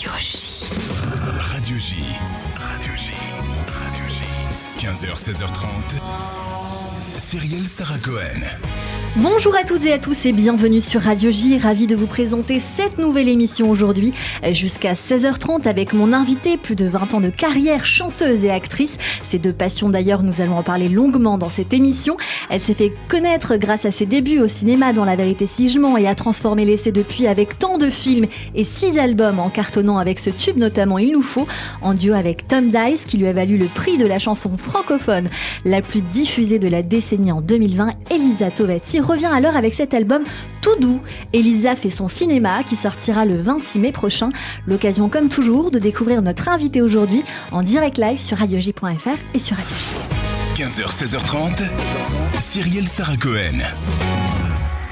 Radio J. Radio J. 15h, 16h30. Cyrielle Sarah Cohen. Bonjour à toutes et à tous et bienvenue sur Radio J. Ravi de vous présenter cette nouvelle émission aujourd'hui jusqu'à 16h30 avec mon invité, plus de 20 ans de carrière, chanteuse et actrice. Ces deux passions d'ailleurs, nous allons en parler longuement dans cette émission. Elle s'est fait connaître grâce à ses débuts au cinéma dans La Vérité si je mens et a transformé l'essai depuis avec tant de films et 6 albums en cartonnant avec ce tube notamment Il nous faut, en duo avec Tom Dice qui lui a valu le prix de la chanson francophone la plus diffusée de la décennie en 2020. Elisa Tovati revient alors avec cet album tout doux. Elisa fait son cinéma qui sortira le 26 mai prochain. L'occasion comme toujours de découvrir notre invité aujourd'hui en direct live sur radioj.fr et sur Radio J. 15h, 16h30. Cyrielle Sarah Cohen.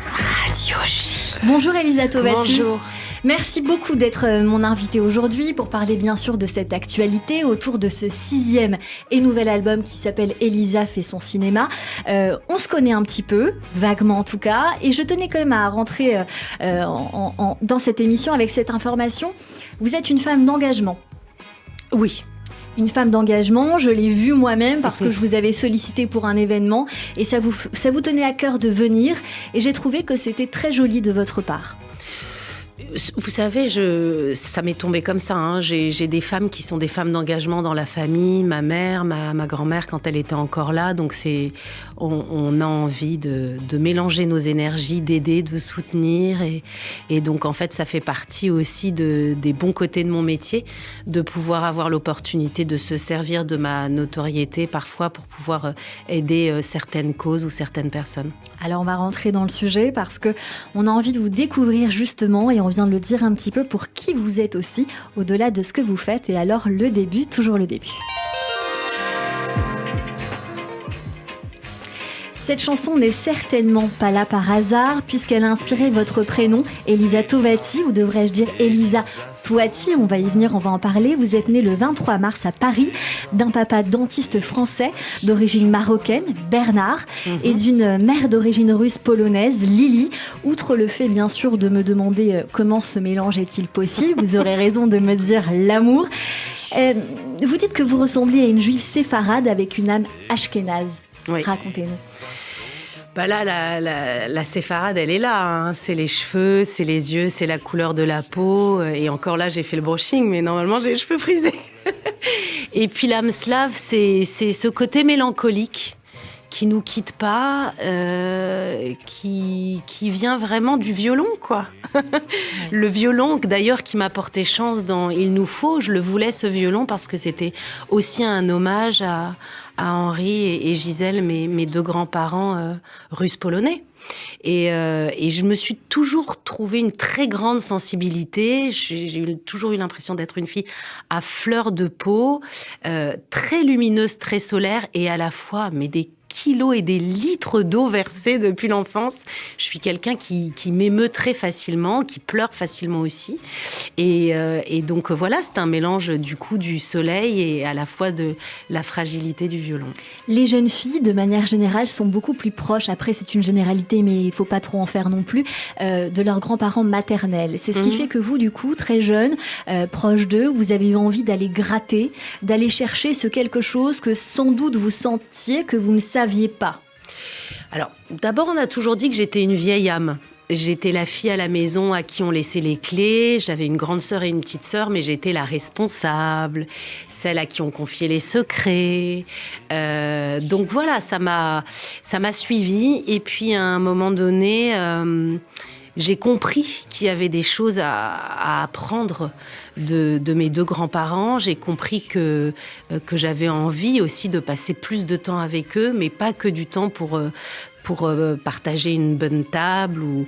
Radio J. Bonjour Elisa Tovati. Bonjour. Merci beaucoup d'être mon invitée aujourd'hui pour parler bien sûr de cette actualité autour de ce 6e et nouvel album qui s'appelle Elisa fait son cinéma. On se connaît un petit peu, vaguement en tout cas, et je tenais quand même à rentrer dans cette émission avec cette information. Vous êtes une femme d'engagement. Oui. Une femme d'engagement, je l'ai vue moi-même parce que je vous avais sollicité pour un événement et ça vous tenait à cœur de venir et j'ai trouvé que c'était très joli de votre part. Vous savez, ça m'est tombé comme ça. Hein. J'ai des femmes qui sont des femmes d'engagement dans la famille, ma mère, ma grand-mère quand elle était encore là. Donc on a envie de mélanger nos énergies, d'aider, de soutenir. Et donc en fait, ça fait partie aussi des bons côtés de mon métier, de pouvoir avoir l'opportunité de se servir de ma notoriété parfois pour pouvoir aider certaines causes ou certaines personnes. Alors on va rentrer dans le sujet parce qu'on a envie de vous découvrir justement et on vient de le dire un petit peu pour qui vous êtes aussi, au-delà de ce que vous faites. Et alors le début, toujours le début. Cette chanson n'est certainement pas là par hasard, puisqu'elle a inspiré votre prénom, Elisa Tovati, ou devrais-je dire Elisa Touati, on va y venir, on va en parler. Vous êtes née le 23 mars à Paris, d'un papa dentiste français d'origine marocaine, Bernard, et d'une mère d'origine russe polonaise, Lily. Outre le fait, bien sûr, de me demander comment ce mélange est-il possible, vous aurez raison de me dire l'amour. Vous dites que vous ressemblez à une juive séfarade avec une âme ashkénaze. Oui. Racontez-nous. Bah là, la séfarade, elle est là. Hein. C'est les cheveux, c'est les yeux, c'est la couleur de la peau. Et encore là, j'ai fait le brushing, mais normalement, j'ai les cheveux frisés. Et puis l'âme slave, c'est ce côté mélancolique qui nous quitte pas, qui vient vraiment du violon, quoi. Le violon, d'ailleurs, qui m'a porté chance dans Il nous faut, je le voulais, ce violon, parce que c'était aussi un hommage à Henri et Gisèle, mes deux grands-parents russes-polonais. Et je me suis toujours trouvé une très grande sensibilité. J'ai toujours eu l'impression d'être une fille à fleur de peau, très lumineuse, très solaire, et à la fois, mais des kilos et des litres d'eau versés depuis l'enfance. Je suis quelqu'un qui m'émeut très facilement, qui pleure facilement aussi. Et donc voilà, c'est un mélange du coup du soleil et à la fois de la fragilité du violon. Les jeunes filles, de manière générale, sont beaucoup plus proches, après c'est une généralité, mais il ne faut pas trop en faire non plus, de leurs grands-parents maternels. C'est ce qui fait que vous, du coup, très jeune, proche d'eux, vous avez eu envie d'aller gratter, d'aller chercher ce quelque chose que sans doute vous sentiez, que vous ne saviez pas. Alors, d'abord, on a toujours dit que j'étais une vieille âme. J'étais la fille à la maison à qui on laissait les clés. J'avais une grande sœur et une petite sœur, mais j'étais la responsable, celle à qui on confiait les secrets. Donc voilà, ça m'a suivie. Et puis, à un moment donné, j'ai compris qu'il y avait des choses à apprendre de mes deux grands-parents. J'ai compris que j'avais envie aussi de passer plus de temps avec eux, mais pas que du temps pour partager une bonne table ou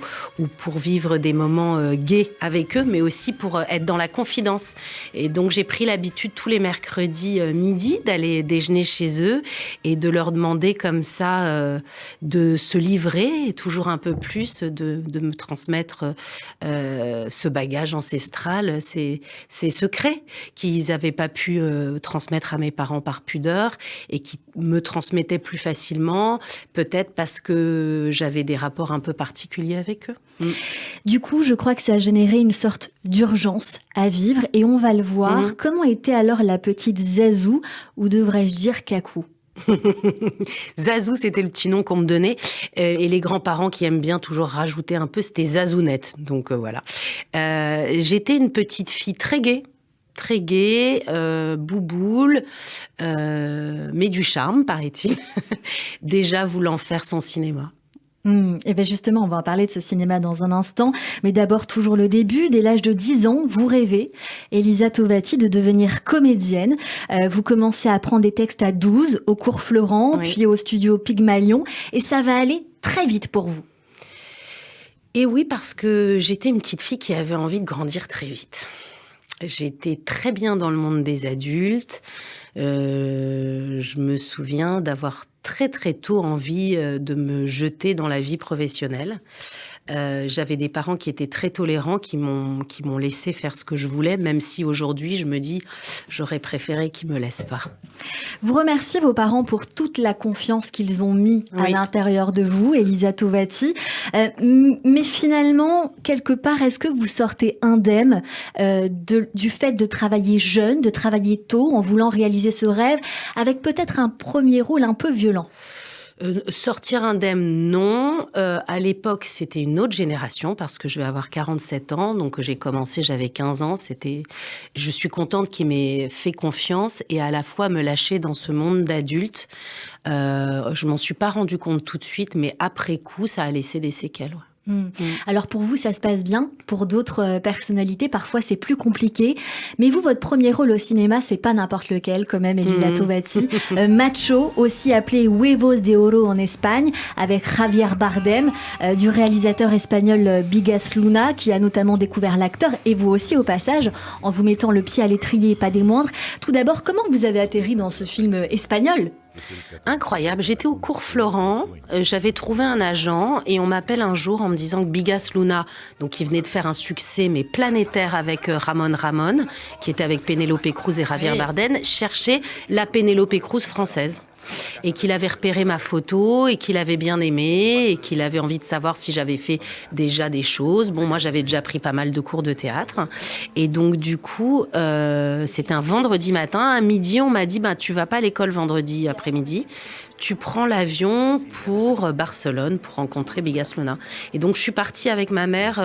pour vivre des moments gais avec eux, mais aussi pour être dans la confidence. Et donc, j'ai pris l'habitude tous les mercredis midi d'aller déjeuner chez eux et de leur demander comme ça de se livrer, et toujours un peu plus, de me transmettre ce bagage ancestral, ces secrets qu'ils n'avaient pas pu transmettre à mes parents par pudeur et qui me transmettaient plus facilement, peut-être parce que j'avais des rapports un peu particuliers avec eux. Du coup, je crois que ça a généré une sorte d'urgence à vivre et on va le voir. Comment était alors la petite Zazou, ou devrais-je dire Kakou? Zazou, c'était le petit nom qu'on me donnait. Et les grands-parents qui aiment bien toujours rajouter un peu, c'était Zazounette. Donc voilà. J'étais une petite fille très gaie, bouboule, mais du charme, paraît-il. Déjà voulant faire son cinéma. Et bien justement, on va en parler de ce cinéma dans un instant. Mais d'abord, toujours le début. Dès l'âge de 10 ans, vous rêvez, Elisa Tovati, de devenir comédienne. Vous commencez à apprendre des textes à 12, au cours Florent, puis au studio Pygmalion. Et ça va aller très vite pour vous. Et oui, parce que j'étais une petite fille qui avait envie de grandir très vite. J'étais très bien dans le monde des adultes. Je me souviens d'avoir très très tôt envie de me jeter dans la vie professionnelle. J'avais des parents qui étaient très tolérants, qui m'ont laissé faire ce que je voulais, même si aujourd'hui je me dis j'aurais préféré qu'ils me laissent pas. Vous remerciez vos parents pour toute la confiance qu'ils ont mis à l'intérieur de vous, Elisa Tovati. Mais finalement, quelque part, est-ce que vous sortez indemne du fait de travailler jeune, de travailler tôt, en voulant réaliser ce rêve, avec peut-être un premier rôle un peu violent? Sortir indemne, non. À l'époque, c'était une autre génération parce que je vais avoir 47 ans. Donc, j'ai commencé, j'avais 15 ans. Je suis contente qu'il m'ait fait confiance et à la fois me lâcher dans ce monde d'adultes. Je m'en suis pas rendu compte tout de suite, mais après coup, ça a laissé des séquelles. Alors pour vous, ça se passe bien. Pour d'autres personnalités, parfois c'est plus compliqué. Mais vous, votre premier rôle au cinéma, c'est pas n'importe lequel, quand même, Elisa Tovati. Macho, aussi appelé Huevos de Oro en Espagne, avec Javier Bardem, du réalisateur espagnol Bigas Luna, qui a notamment découvert l'acteur, et vous aussi au passage, en vous mettant le pied à l'étrier et pas des moindres. Tout d'abord, comment vous avez atterri dans ce film espagnol ? Incroyable, j'étais au cours Florent, j'avais trouvé un agent et on m'appelle un jour en me disant que Bigas Luna, donc il venait de faire un succès mais planétaire avec Ramon, qui était avec Penélope Cruz et Javier Bardem, cherchait la Penélope Cruz française. Et qu'il avait repéré ma photo et qu'il avait bien aimé et qu'il avait envie de savoir si j'avais fait déjà des choses. Bon, moi, j'avais déjà pris pas mal de cours de théâtre. Et donc, du coup, c'était un vendredi matin. À midi, on m'a dit, tu vas pas à l'école vendredi après-midi. Tu prends l'avion pour Barcelone pour rencontrer Bigas Luna. Et donc, je suis partie avec ma mère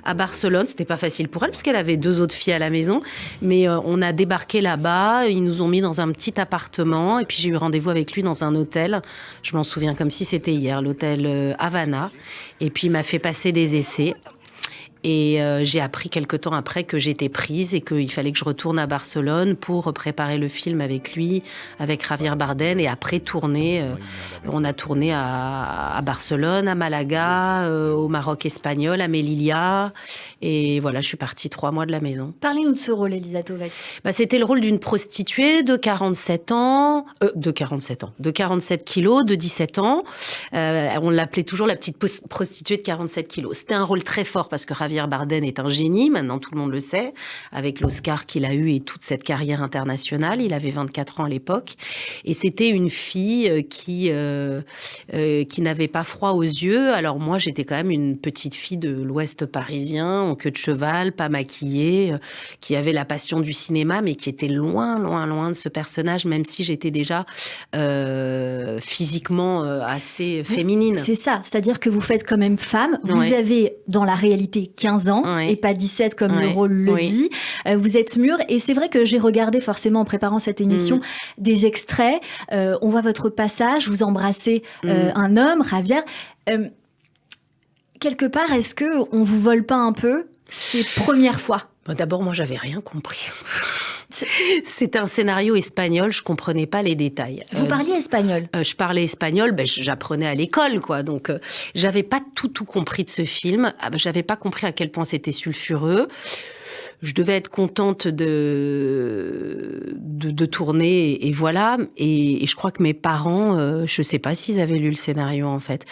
à Barcelone. C'était pas facile pour elle parce qu'elle avait 2 autres filles à la maison. Mais on a débarqué là-bas. Ils nous ont mis dans un petit appartement. Et puis, j'ai eu rendez-vous avec lui dans un hôtel. Je m'en souviens comme si c'était hier, l'hôtel Havana. Et puis, il m'a fait passer des essais. Et j'ai appris quelque temps après que j'étais prise et qu'il fallait que je retourne à Barcelone pour préparer le film avec lui, avec Javier Bardem, et après tourner. On a tourné à Barcelone, à Malaga, au Maroc espagnol, à Melilla. Et voilà, je suis partie 3 mois de la maison. Parlez-nous de ce rôle, Elisa Tovati. C'était le rôle d'une prostituée de 47 kilos, de 17 ans. On l'appelait toujours la petite prostituée de 47 kilos. C'était un rôle très fort parce que Javier Bardem est un génie, maintenant tout le monde le sait, avec l'Oscar qu'il a eu et toute cette carrière internationale. Il avait 24 ans à l'époque. Et c'était une fille qui n'avait pas froid aux yeux. Alors moi, j'étais quand même une petite fille de l'Ouest parisien, en queue de cheval, pas maquillée, qui avait la passion du cinéma, mais qui était loin, loin, loin de ce personnage, même si j'étais déjà physiquement assez féminine. C'est ça, c'est-à-dire que vous faites quand même femme. Vous avez, dans la réalité, 15 ans et pas 17 comme le rôle le dit. Vous êtes mûre et c'est vrai que j'ai regardé forcément en préparant cette émission des extraits. On voit votre passage, vous embrassez un homme, Javier. Quelque part, est-ce qu'on vous vole pas un peu ces premières fois? D'abord, moi, j'avais rien compris. C'était un scénario espagnol, je comprenais pas les détails. Vous parliez espagnol? Je parlais espagnol, j'apprenais à l'école, quoi. Donc, j'avais pas tout compris de ce film. J'avais pas compris à quel point c'était sulfureux. Je devais être contente de tourner et voilà. Et je crois que mes parents, je sais pas s'ils avaient lu le scénario en fait.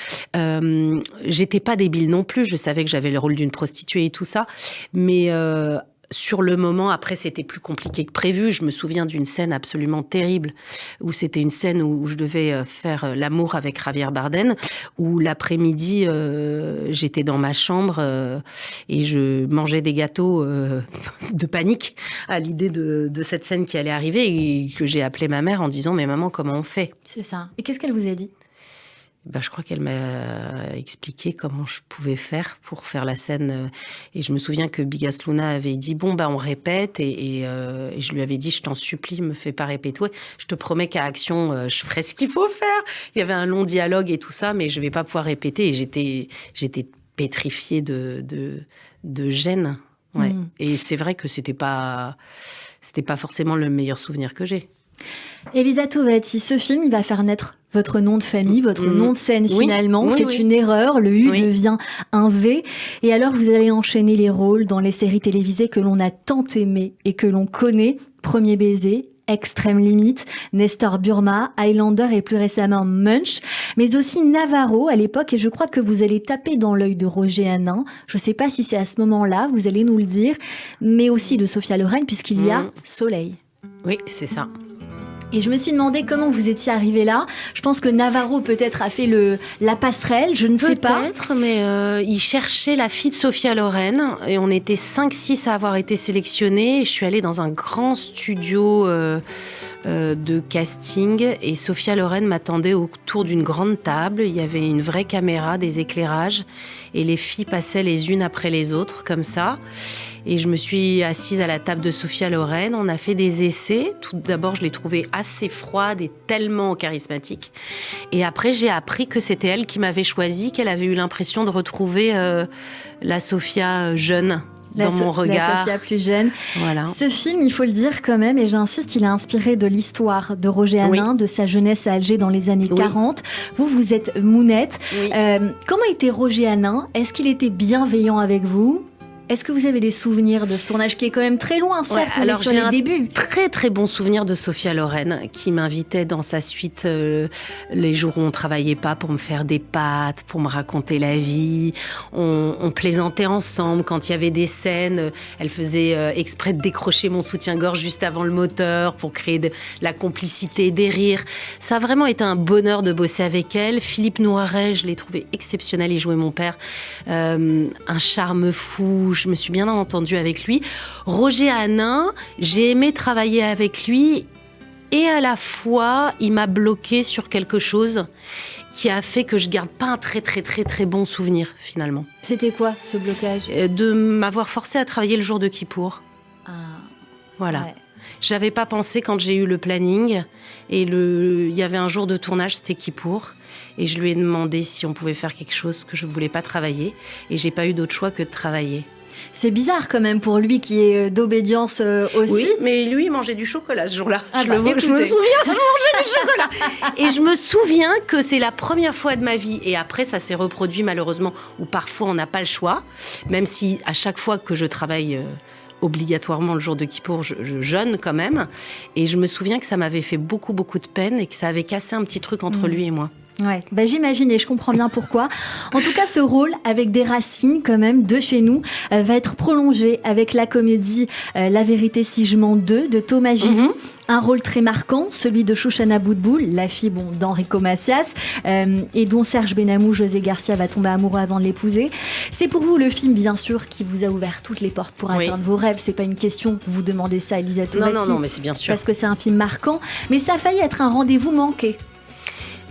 J'étais pas débile non plus. Je savais que j'avais le rôle d'une prostituée et tout ça, mais sur le moment, après, c'était plus compliqué que prévu. Je me souviens d'une scène absolument terrible, où c'était une scène où je devais faire l'amour avec Javier Bardem, où l'après-midi, j'étais dans ma chambre et je mangeais des gâteaux de panique à l'idée de cette scène qui allait arriver et que j'ai appelé ma mère en disant « Mais maman, comment on fait ?» C'est ça. Et qu'est-ce qu'elle vous a dit ? Je crois qu'elle m'a expliqué comment je pouvais faire pour faire la scène. Et je me souviens que Bigas Luna avait dit on répète. Et je lui avais dit, je t'en supplie, me fais pas répéter. Je te promets qu'à Action, je ferai ce qu'il faut faire. Il y avait un long dialogue et tout ça, mais je vais pas pouvoir répéter. Et j'étais pétrifiée de gêne. Ouais. Et c'est vrai que c'était pas forcément le meilleur souvenir que j'ai. Elisa Tovati, ce film, il va faire naître votre nom de famille, votre nom de scène finalement. C'est une erreur, le U devient un V. Et alors, vous allez enchaîner les rôles dans les séries télévisées que l'on a tant aimées et que l'on connaît. Premier baiser, Extrême Limite, Nestor Burma, Highlander et plus récemment Munch, mais aussi Navarro à l'époque. Et je crois que vous allez taper dans l'œil de Roger Hanin. Je ne sais pas si c'est à ce moment-là, vous allez nous le dire, mais aussi de Sophia Loren, puisqu'il y a Soleil. Oui, c'est ça. Et je me suis demandé comment vous étiez arrivé là. Je pense que Navarro peut-être a fait la passerelle, je ne sais pas. Peut-être, mais il cherchait la fille de Sophia Loren et on était 5-6 à avoir été sélectionnés. Je suis allée dans un grand studio de casting et Sophia Loren m'attendait autour d'une grande table. Il y avait une vraie caméra, des éclairages et les filles passaient les unes après les autres comme ça. Et je me suis assise à la table de Sophia Loren. On a fait des essais. Tout d'abord, je l'ai trouvée assez froide et tellement charismatique. Et après, j'ai appris que c'était elle qui m'avait choisie, qu'elle avait eu l'impression de retrouver la Sophia jeune dans mon regard. La Sophia plus jeune. Voilà. Ce film, il faut le dire quand même, et j'insiste, il est inspiré de l'histoire de Roger Hanin, de sa jeunesse à Alger dans les années 40. Vous êtes Mounette. Comment était Roger Hanin ? Est-ce qu'il était bienveillant avec vous ? Est-ce que vous avez des souvenirs de ce tournage qui est quand même très loin, certes, on est sur les débuts. Très très bon souvenir de Sophia Loren qui m'invitait dans sa suite les jours où on travaillait pas pour me faire des pâtes, pour me raconter la vie. On plaisantait ensemble quand il y avait des scènes. Elle faisait exprès de décrocher mon soutien-gorge juste avant le moteur pour créer de la complicité, des rires. Ça a vraiment été un bonheur de bosser avec elle. Philippe Noiret, je l'ai trouvé exceptionnel. Il jouait mon père. Un charme fou. Je me suis bien entendue avec lui. Roger Hanin, j'ai aimé travailler avec lui et à la fois, il m'a bloqué sur quelque chose qui a fait que je garde pas un très très très très bon souvenir finalement. C'était quoi ce blocage ? De m'avoir forcé à travailler le jour de Kippour. Voilà. Ouais. J'avais pas pensé quand j'ai eu le planning et il y avait un jour de tournage, c'était Kippour. Et je lui ai demandé si on pouvait faire quelque chose que je voulais pas travailler et j'ai pas eu d'autre choix que de travailler. C'est bizarre quand même pour lui qui est d'obédience aussi. Oui, mais lui, il mangeait du chocolat ce jour-là. Je me souviens, il mangeait du chocolat. Et je me souviens que c'est la première fois de ma vie. Et après, ça s'est reproduit malheureusement, où parfois on n'a pas le choix. Même si à chaque fois que je travaille obligatoirement le jour de Kippour, je jeûne quand même. Et je me souviens que ça m'avait fait beaucoup, beaucoup de peine et que ça avait cassé un petit truc entre lui et moi. Ouais, j'imagine et je comprends bien pourquoi. En tout cas, ce rôle avec des racines quand même de chez nous va être prolongé avec la comédie La vérité si je mens 2 de Thomas Gilly. Un rôle très marquant, celui de Shoshana Boutboul, la fille d'Enrico Macias, et dont Serge Benamou, José Garcia va tomber amoureux avant de l'épouser. C'est pour vous le film, bien sûr, qui vous a ouvert toutes les portes pour atteindre vos rêves. C'est pas une question que vous demandez ça à Elisa Tovati. Non, mais c'est bien sûr. Parce que c'est un film marquant, mais ça a failli être un rendez-vous manqué.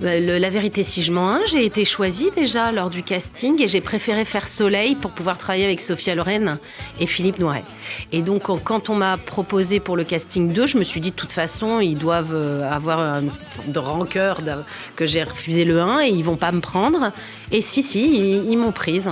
La vérité si je mens 1, j'ai été choisie déjà lors du casting et j'ai préféré faire Soleil pour pouvoir travailler avec Sophia Loren et Philippe Noiret. Et donc quand on m'a proposé pour le casting 2, je me suis dit de toute façon ils doivent avoir une forme de rancœur que j'ai refusé le 1 et ils vont pas me prendre. Et si, ils m'ont prise.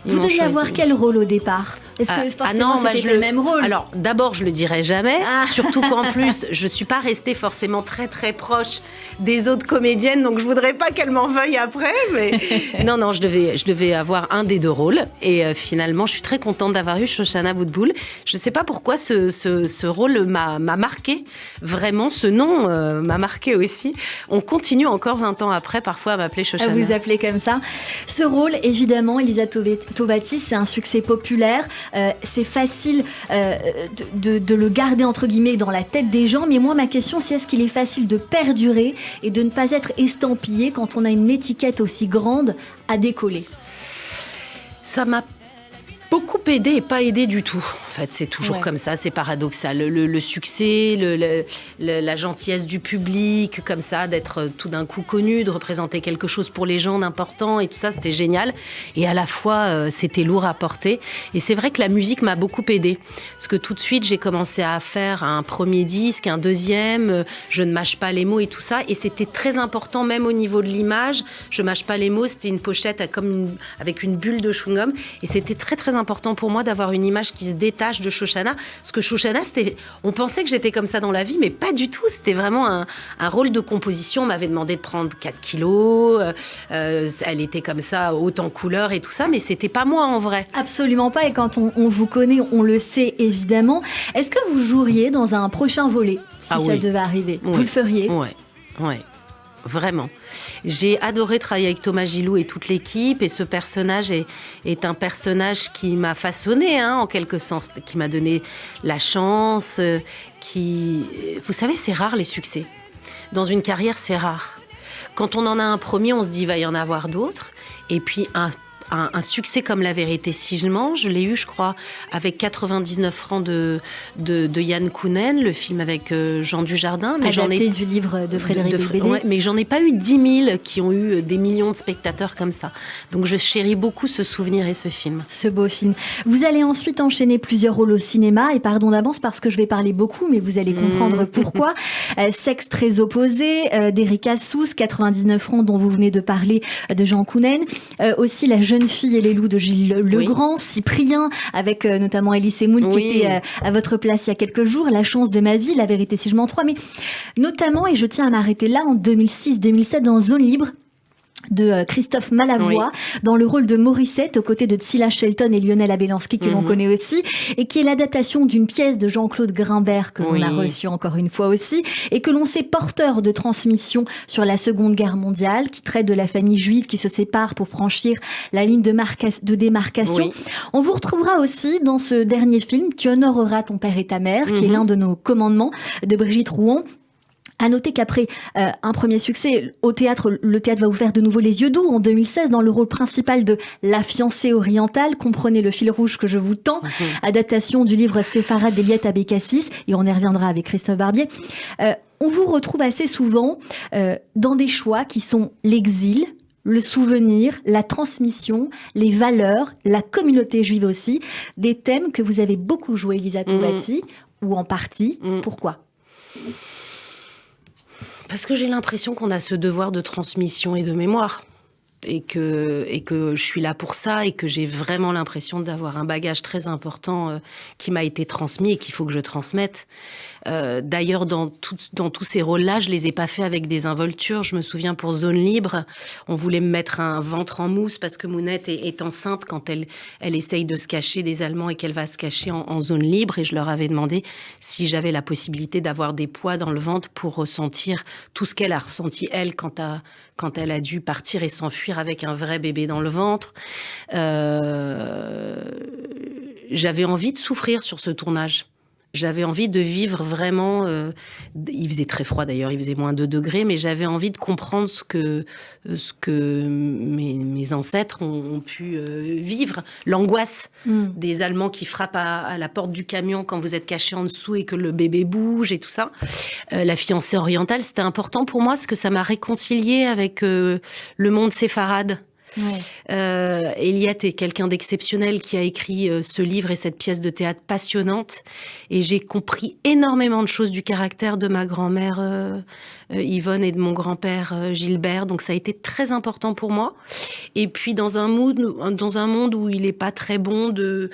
Vous deviez avoir quel rôle au départ ? Est-ce que forcément c'était le même rôle ? Alors d'abord je le dirai jamais, surtout qu'en plus je suis pas restée forcément très très proche des autres comédiennes, donc je voudrais pas qu'elles m'en veuillent après. Mais non, je devais avoir un des deux rôles et finalement je suis très contente d'avoir eu Shoshana Boutboul. Je sais pas pourquoi ce rôle m'a marqué, vraiment ce nom m'a marqué aussi. On continue encore 20 ans après parfois à m'appeler Shoshana. À vous appeler comme ça. Ce rôle évidemment Elisa Tovati, c'est un succès populaire. c'est facile de le garder entre guillemets dans la tête des gens, mais moi ma question c'est est-ce qu'il est facile de perdurer et de ne pas être estampillé quand on a une étiquette aussi grande à décoller? Ça m'a beaucoup aidé et pas aidé du tout. En fait, c'est toujours comme ça, c'est paradoxal. Le succès, la gentillesse du public, comme ça, d'être tout d'un coup connu, de représenter quelque chose pour les gens d'important et tout ça, c'était génial. Et à la fois, c'était lourd à porter. Et c'est vrai que la musique m'a beaucoup aidée. Parce que tout de suite, j'ai commencé à faire un premier disque, un deuxième, je ne mâche pas les mots et tout ça. Et c'était très important, même au niveau de l'image. Je mâche pas les mots, c'était une pochette avec une bulle de chewing-gum. Et c'était très, très important pour moi d'avoir une image qui se détache de Shoshana, parce que Shoshana, on pensait que j'étais comme ça dans la vie, mais pas du tout, c'était vraiment un rôle de composition. On m'avait demandé de prendre 4 kilos, elle était comme ça, haute en couleur et tout ça, mais c'était pas moi en vrai. Absolument pas, et quand on vous connaît, on le sait évidemment. Est-ce que vous joueriez dans un prochain volet, si ça devait arriver? Vous le feriez? Ouais. Vraiment. J'ai adoré travailler avec Thomas Gilou et toute l'équipe, et ce personnage est un personnage qui m'a façonné, en quelque sens, qui m'a donné la chance, Vous savez, c'est rare les succès. Dans une carrière, c'est rare. Quand on en a un premier, on se dit il va y en avoir d'autres, et puis un succès comme La Vérité si je mens, je l'ai eu, je crois, avec 99 francs de Yann Kounen, le film avec Jean Dujardin. Mais adapté du livre de Frédéric Becbédé. Mais j'en ai pas eu 10 000 qui ont eu des millions de spectateurs comme ça. Donc je chéris beaucoup ce souvenir et ce film. Ce beau film. Vous allez ensuite enchaîner plusieurs rôles au cinéma, et pardon d'avance parce que je vais parler beaucoup, mais vous allez comprendre pourquoi. Sexe très opposé, d'Eric Assous, 99 francs dont vous venez de parler, de Jean Kounen. Aussi La Jeune fille et les loups de Gilles Legrand, Cyprien, avec notamment Elie Semoun qui était à votre place il y a quelques jours, La chance de ma vie, La Vérité si je mens 3, mais notamment, et je tiens à m'arrêter là, en 2006-2007 dans Zone Libre, de Christophe Malavoie, dans le rôle de Morissette, aux côtés de Tsila Shelton et Lionel Abelansky, que l'on connaît aussi, et qui est l'adaptation d'une pièce de Jean-Claude Grimbert, que l'on a reçue encore une fois aussi, et que l'on sait porteur de transmission sur la Seconde Guerre mondiale, qui traite de la famille juive qui se sépare pour franchir la ligne de démarcation. On vous retrouvera aussi dans ce dernier film, Tu honoreras ton père et ta mère, qui est l'un de nos commandements, de Brigitte Rouon. À noter qu'après un premier succès au théâtre, le théâtre va vous faire de nouveau Les Yeux doux en 2016 dans le rôle principal de La fiancée orientale. Comprenez le fil rouge que je vous tends. Adaptation du livre Séfarade d'Eliette Abécassis, et on y reviendra avec Christophe Barbier. On vous retrouve assez souvent dans des choix qui sont l'exil, le souvenir, la transmission, les valeurs, la communauté juive aussi. Des thèmes que vous avez beaucoup joué, Lisa Toubati, ou en partie. Pourquoi ? Parce que j'ai l'impression qu'on a ce devoir de transmission et de mémoire. Et que je suis là pour ça, et que j'ai vraiment l'impression d'avoir un bagage très important qui m'a été transmis et qu'il faut que je transmette. D'ailleurs, dans tous ces rôles-là, je les ai pas faits avec des involtures. Je me souviens pour Zone Libre, on voulait me mettre un ventre en mousse parce que Mounette est enceinte quand elle essaye de se cacher des Allemands et qu'elle va se cacher en zone libre. Et je leur avais demandé si j'avais la possibilité d'avoir des poids dans le ventre pour ressentir tout ce qu'elle a ressenti, elle, quand elle a dû partir et s'enfuir avec un vrai bébé dans le ventre. J'avais envie de souffrir sur ce tournage. J'avais envie de vivre vraiment... il faisait très froid d'ailleurs, il faisait moins 2 degrés, mais j'avais envie de comprendre ce que mes ancêtres ont pu vivre. L'angoisse des Allemands qui frappent à la porte du camion quand vous êtes caché en dessous et que le bébé bouge et tout ça. La fiancée orientale, c'était important pour moi parce que ça m'a réconciliée avec le monde séfarade. Eliette est quelqu'un d'exceptionnel qui a écrit ce livre et cette pièce de théâtre passionnante, et j'ai compris énormément de choses du caractère de ma grand-mère Yvonne et de mon grand-père Gilbert, donc ça a été très important pour moi. Et puis dans un monde où il n'est pas très bon de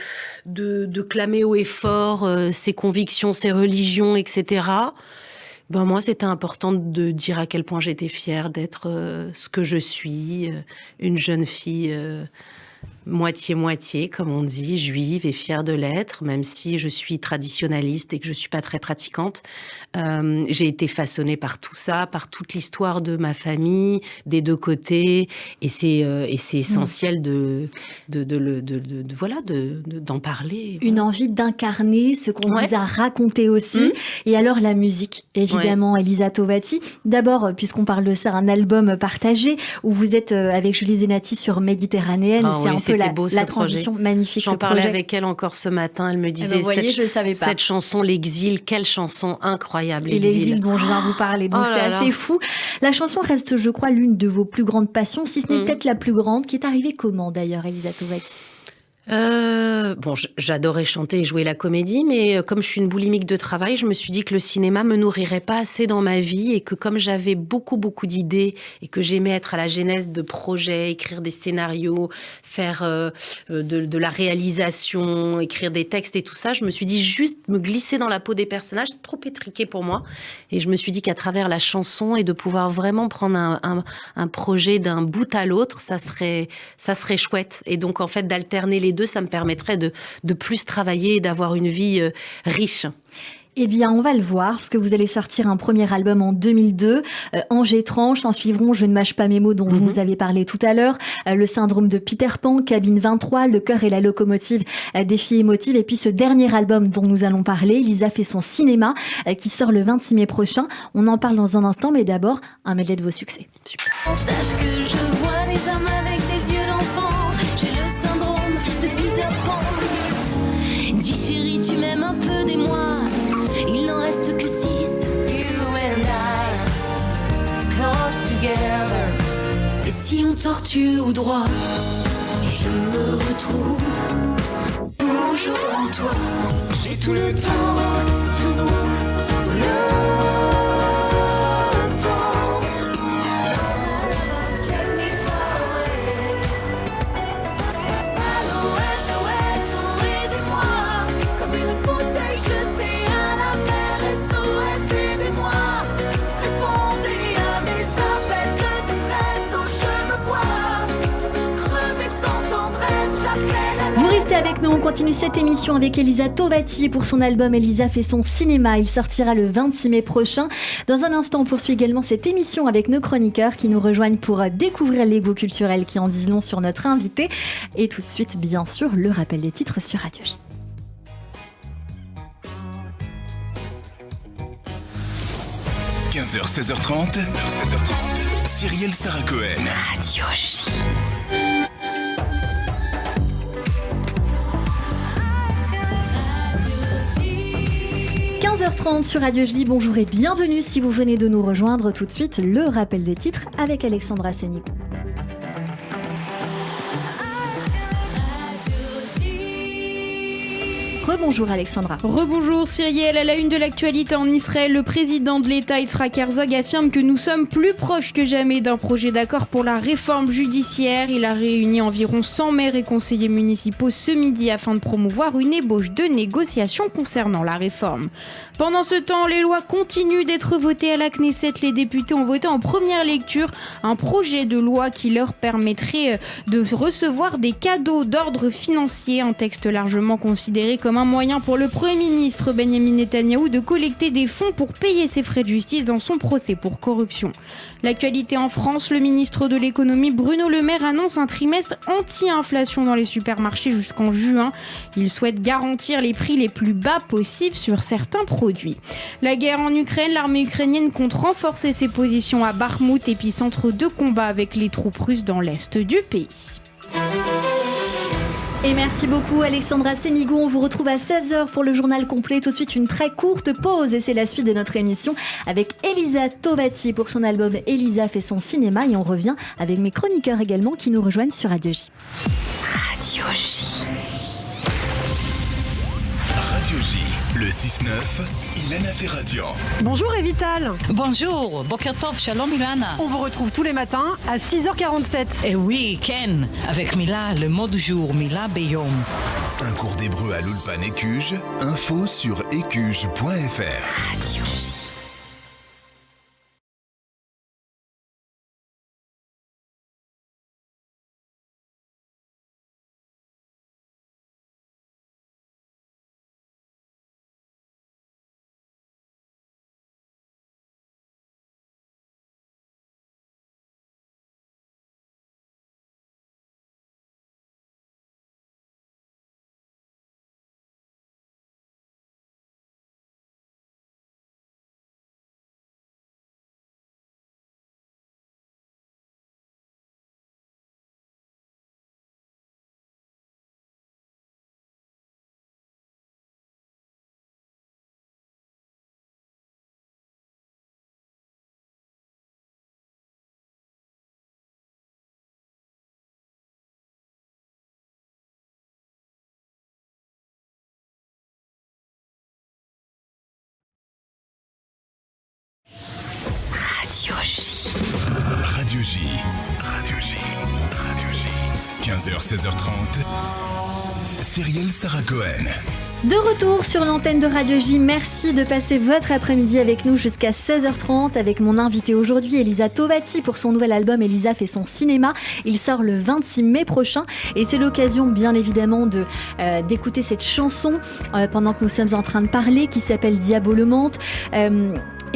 clamer haut et fort ses convictions, ses religions, etc., moi, c'était important de dire à quel point j'étais fière d'être ce que je suis, une jeune fille moitié-moitié, comme on dit, juive et fière de l'être, même si je suis traditionnaliste et que je suis pas très pratiquante. J'ai été façonnée par tout ça, par toute l'histoire de ma famille, des deux côtés, et c'est essentiel d'en parler. Une envie d'incarner ce qu'on Ouais. vous a raconté aussi. Et alors la musique, évidemment, Elisa Tovati. D'abord, puisqu'on parle de ça, un album partagé où vous êtes avec Julie Zenati sur Méditerranéenne. Ah C'est oui, un peu c'était beau, ce la transition magnifique. J'en ce parlais projet. avec elle encore ce matin. Elle me Eh ben, disait vous voyez, je le savais pas. cette chanson, L'Exil, quelle chanson incroyable. Et l'exil dont je viens vous parler. Donc Oh c'est là là. assez fou. La chanson reste, je crois, l'une de vos plus grandes passions, si ce n'est peut-être la plus grande, qui est arrivée comment d'ailleurs, Elisa Tovati? J'adorais chanter et jouer la comédie, mais comme je suis une boulimique de travail, je me suis dit que le cinéma me nourrirait pas assez dans ma vie et que comme j'avais beaucoup d'idées et que j'aimais être à la genèse de projets, écrire des scénarios, faire de la réalisation, écrire des textes et tout ça, je me suis dit juste me glisser dans la peau des personnages, c'est trop étriqué pour moi. Et je me suis dit qu'à travers la chanson et de pouvoir vraiment prendre un projet d'un bout à l'autre, ça serait chouette. Et donc en fait d'alterner les deux, ça me permettrait de plus travailler et d'avoir une vie riche. Eh bien, on va le voir, parce que vous allez sortir un premier album en 2002, Ange étrange, s'en suivront Je ne mâche pas mes mots, dont vous nous avez parlé tout à l'heure, Le syndrome de Peter Pan, Cabine 23, Le cœur et la locomotive, Défi émotive, et puis ce dernier album dont nous allons parler, Elisa fait son cinéma, qui sort le 26 mai prochain. On en parle dans un instant, mais d'abord, un medley de vos succès. Super. Sache que je vois les hommes avec des yeux d'enfant. J'ai le syndrome de Peter Pan. Dis chérie, tu m'aimes un peu des mois. Il n'en reste que 6. You and I, close together. Et si on tortue au droit, je me retrouve toujours en toi. J'ai tout le temps, tout le temps. Take me far away. SOS, aidez-moi. Comme une bouteille jetée à la mer. SOS, aidez-moi. Répondez à mes appels de détresse. Oh, je me vois crever sans tendresse. J'appelle à la... Vous restez avec nous, on continue cette émission avec Elisa Tovati pour son album Elisa fait son cinéma. Il sortira le 26 mai prochain. Dans un instant, on poursuit également cette émission avec nos chroniqueurs qui nous rejoignent pour découvrir les goûts culturels qui en disent long sur notre invité. Et tout de suite, bien sûr, le rappel des titres sur Radio J. 15h, 16h30. Cyrielle Sarah Cohen. Radio J. 15h30 sur Radio J. Bonjour et bienvenue si vous venez de nous rejoindre. Tout de suite, le rappel des titres avec Alexandra Sénico. Rebonjour Alexandra. Rebonjour Cyrielle, à la une de l'actualité en Israël, le président de l'État Yitzhak Herzog affirme que nous sommes plus proches que jamais d'un projet d'accord pour la réforme judiciaire. Il a réuni environ 100 maires et conseillers municipaux ce midi afin de promouvoir une ébauche de négociations concernant la réforme. Pendant ce temps, les lois continuent d'être votées à la Knesset. Les députés ont voté en première lecture un projet de loi qui leur permettrait de recevoir des cadeaux d'ordre financier, un texte largement considéré comme un moyen pour le Premier ministre Benjamin Netanyahou de collecter des fonds pour payer ses frais de justice dans son procès pour corruption. L'actualité en France, le ministre de l'économie Bruno Le Maire annonce un trimestre anti-inflation dans les supermarchés jusqu'en juin. Il souhaite garantir les prix les plus bas possibles sur certains produits. La guerre en Ukraine, l'armée ukrainienne compte renforcer ses positions à Bakhmout, épicentre de combat avec les troupes russes dans l'est du pays. Et merci beaucoup Alexandra Sénigo. On vous retrouve à 16h pour le journal complet. Tout de suite, une très courte pause et c'est la suite de notre émission avec Elisa Tovati pour son album Elisa fait son cinéma. Et on revient avec mes chroniqueurs également qui nous rejoignent sur Radio J. Radio J. Radio J, le 6-9, Ilana Ferradian. Bonjour Evital. Bonjour, Boker Tov, Shalom Ilana. On vous retrouve tous les matins à 6h47. Et oui, Ken, avec Mila, le mot du jour, Mila Beyom. Un cours d'hébreu à l'Ulpan Écuge, info sur écuge.fr. Radio J. Radio J. Radio J. 15h, 16h30. Cyrielle Sarah Cohen. De retour sur l'antenne de Radio J, merci de passer votre après-midi avec nous jusqu'à 16h30 avec mon invitée aujourd'hui, Elisa Tovati, pour son nouvel album Elisa fait son cinéma. Il sort le 26 mai prochain et c'est l'occasion bien évidemment d'écouter cette chanson pendant que nous sommes en train de parler qui s'appelle Diabolomante.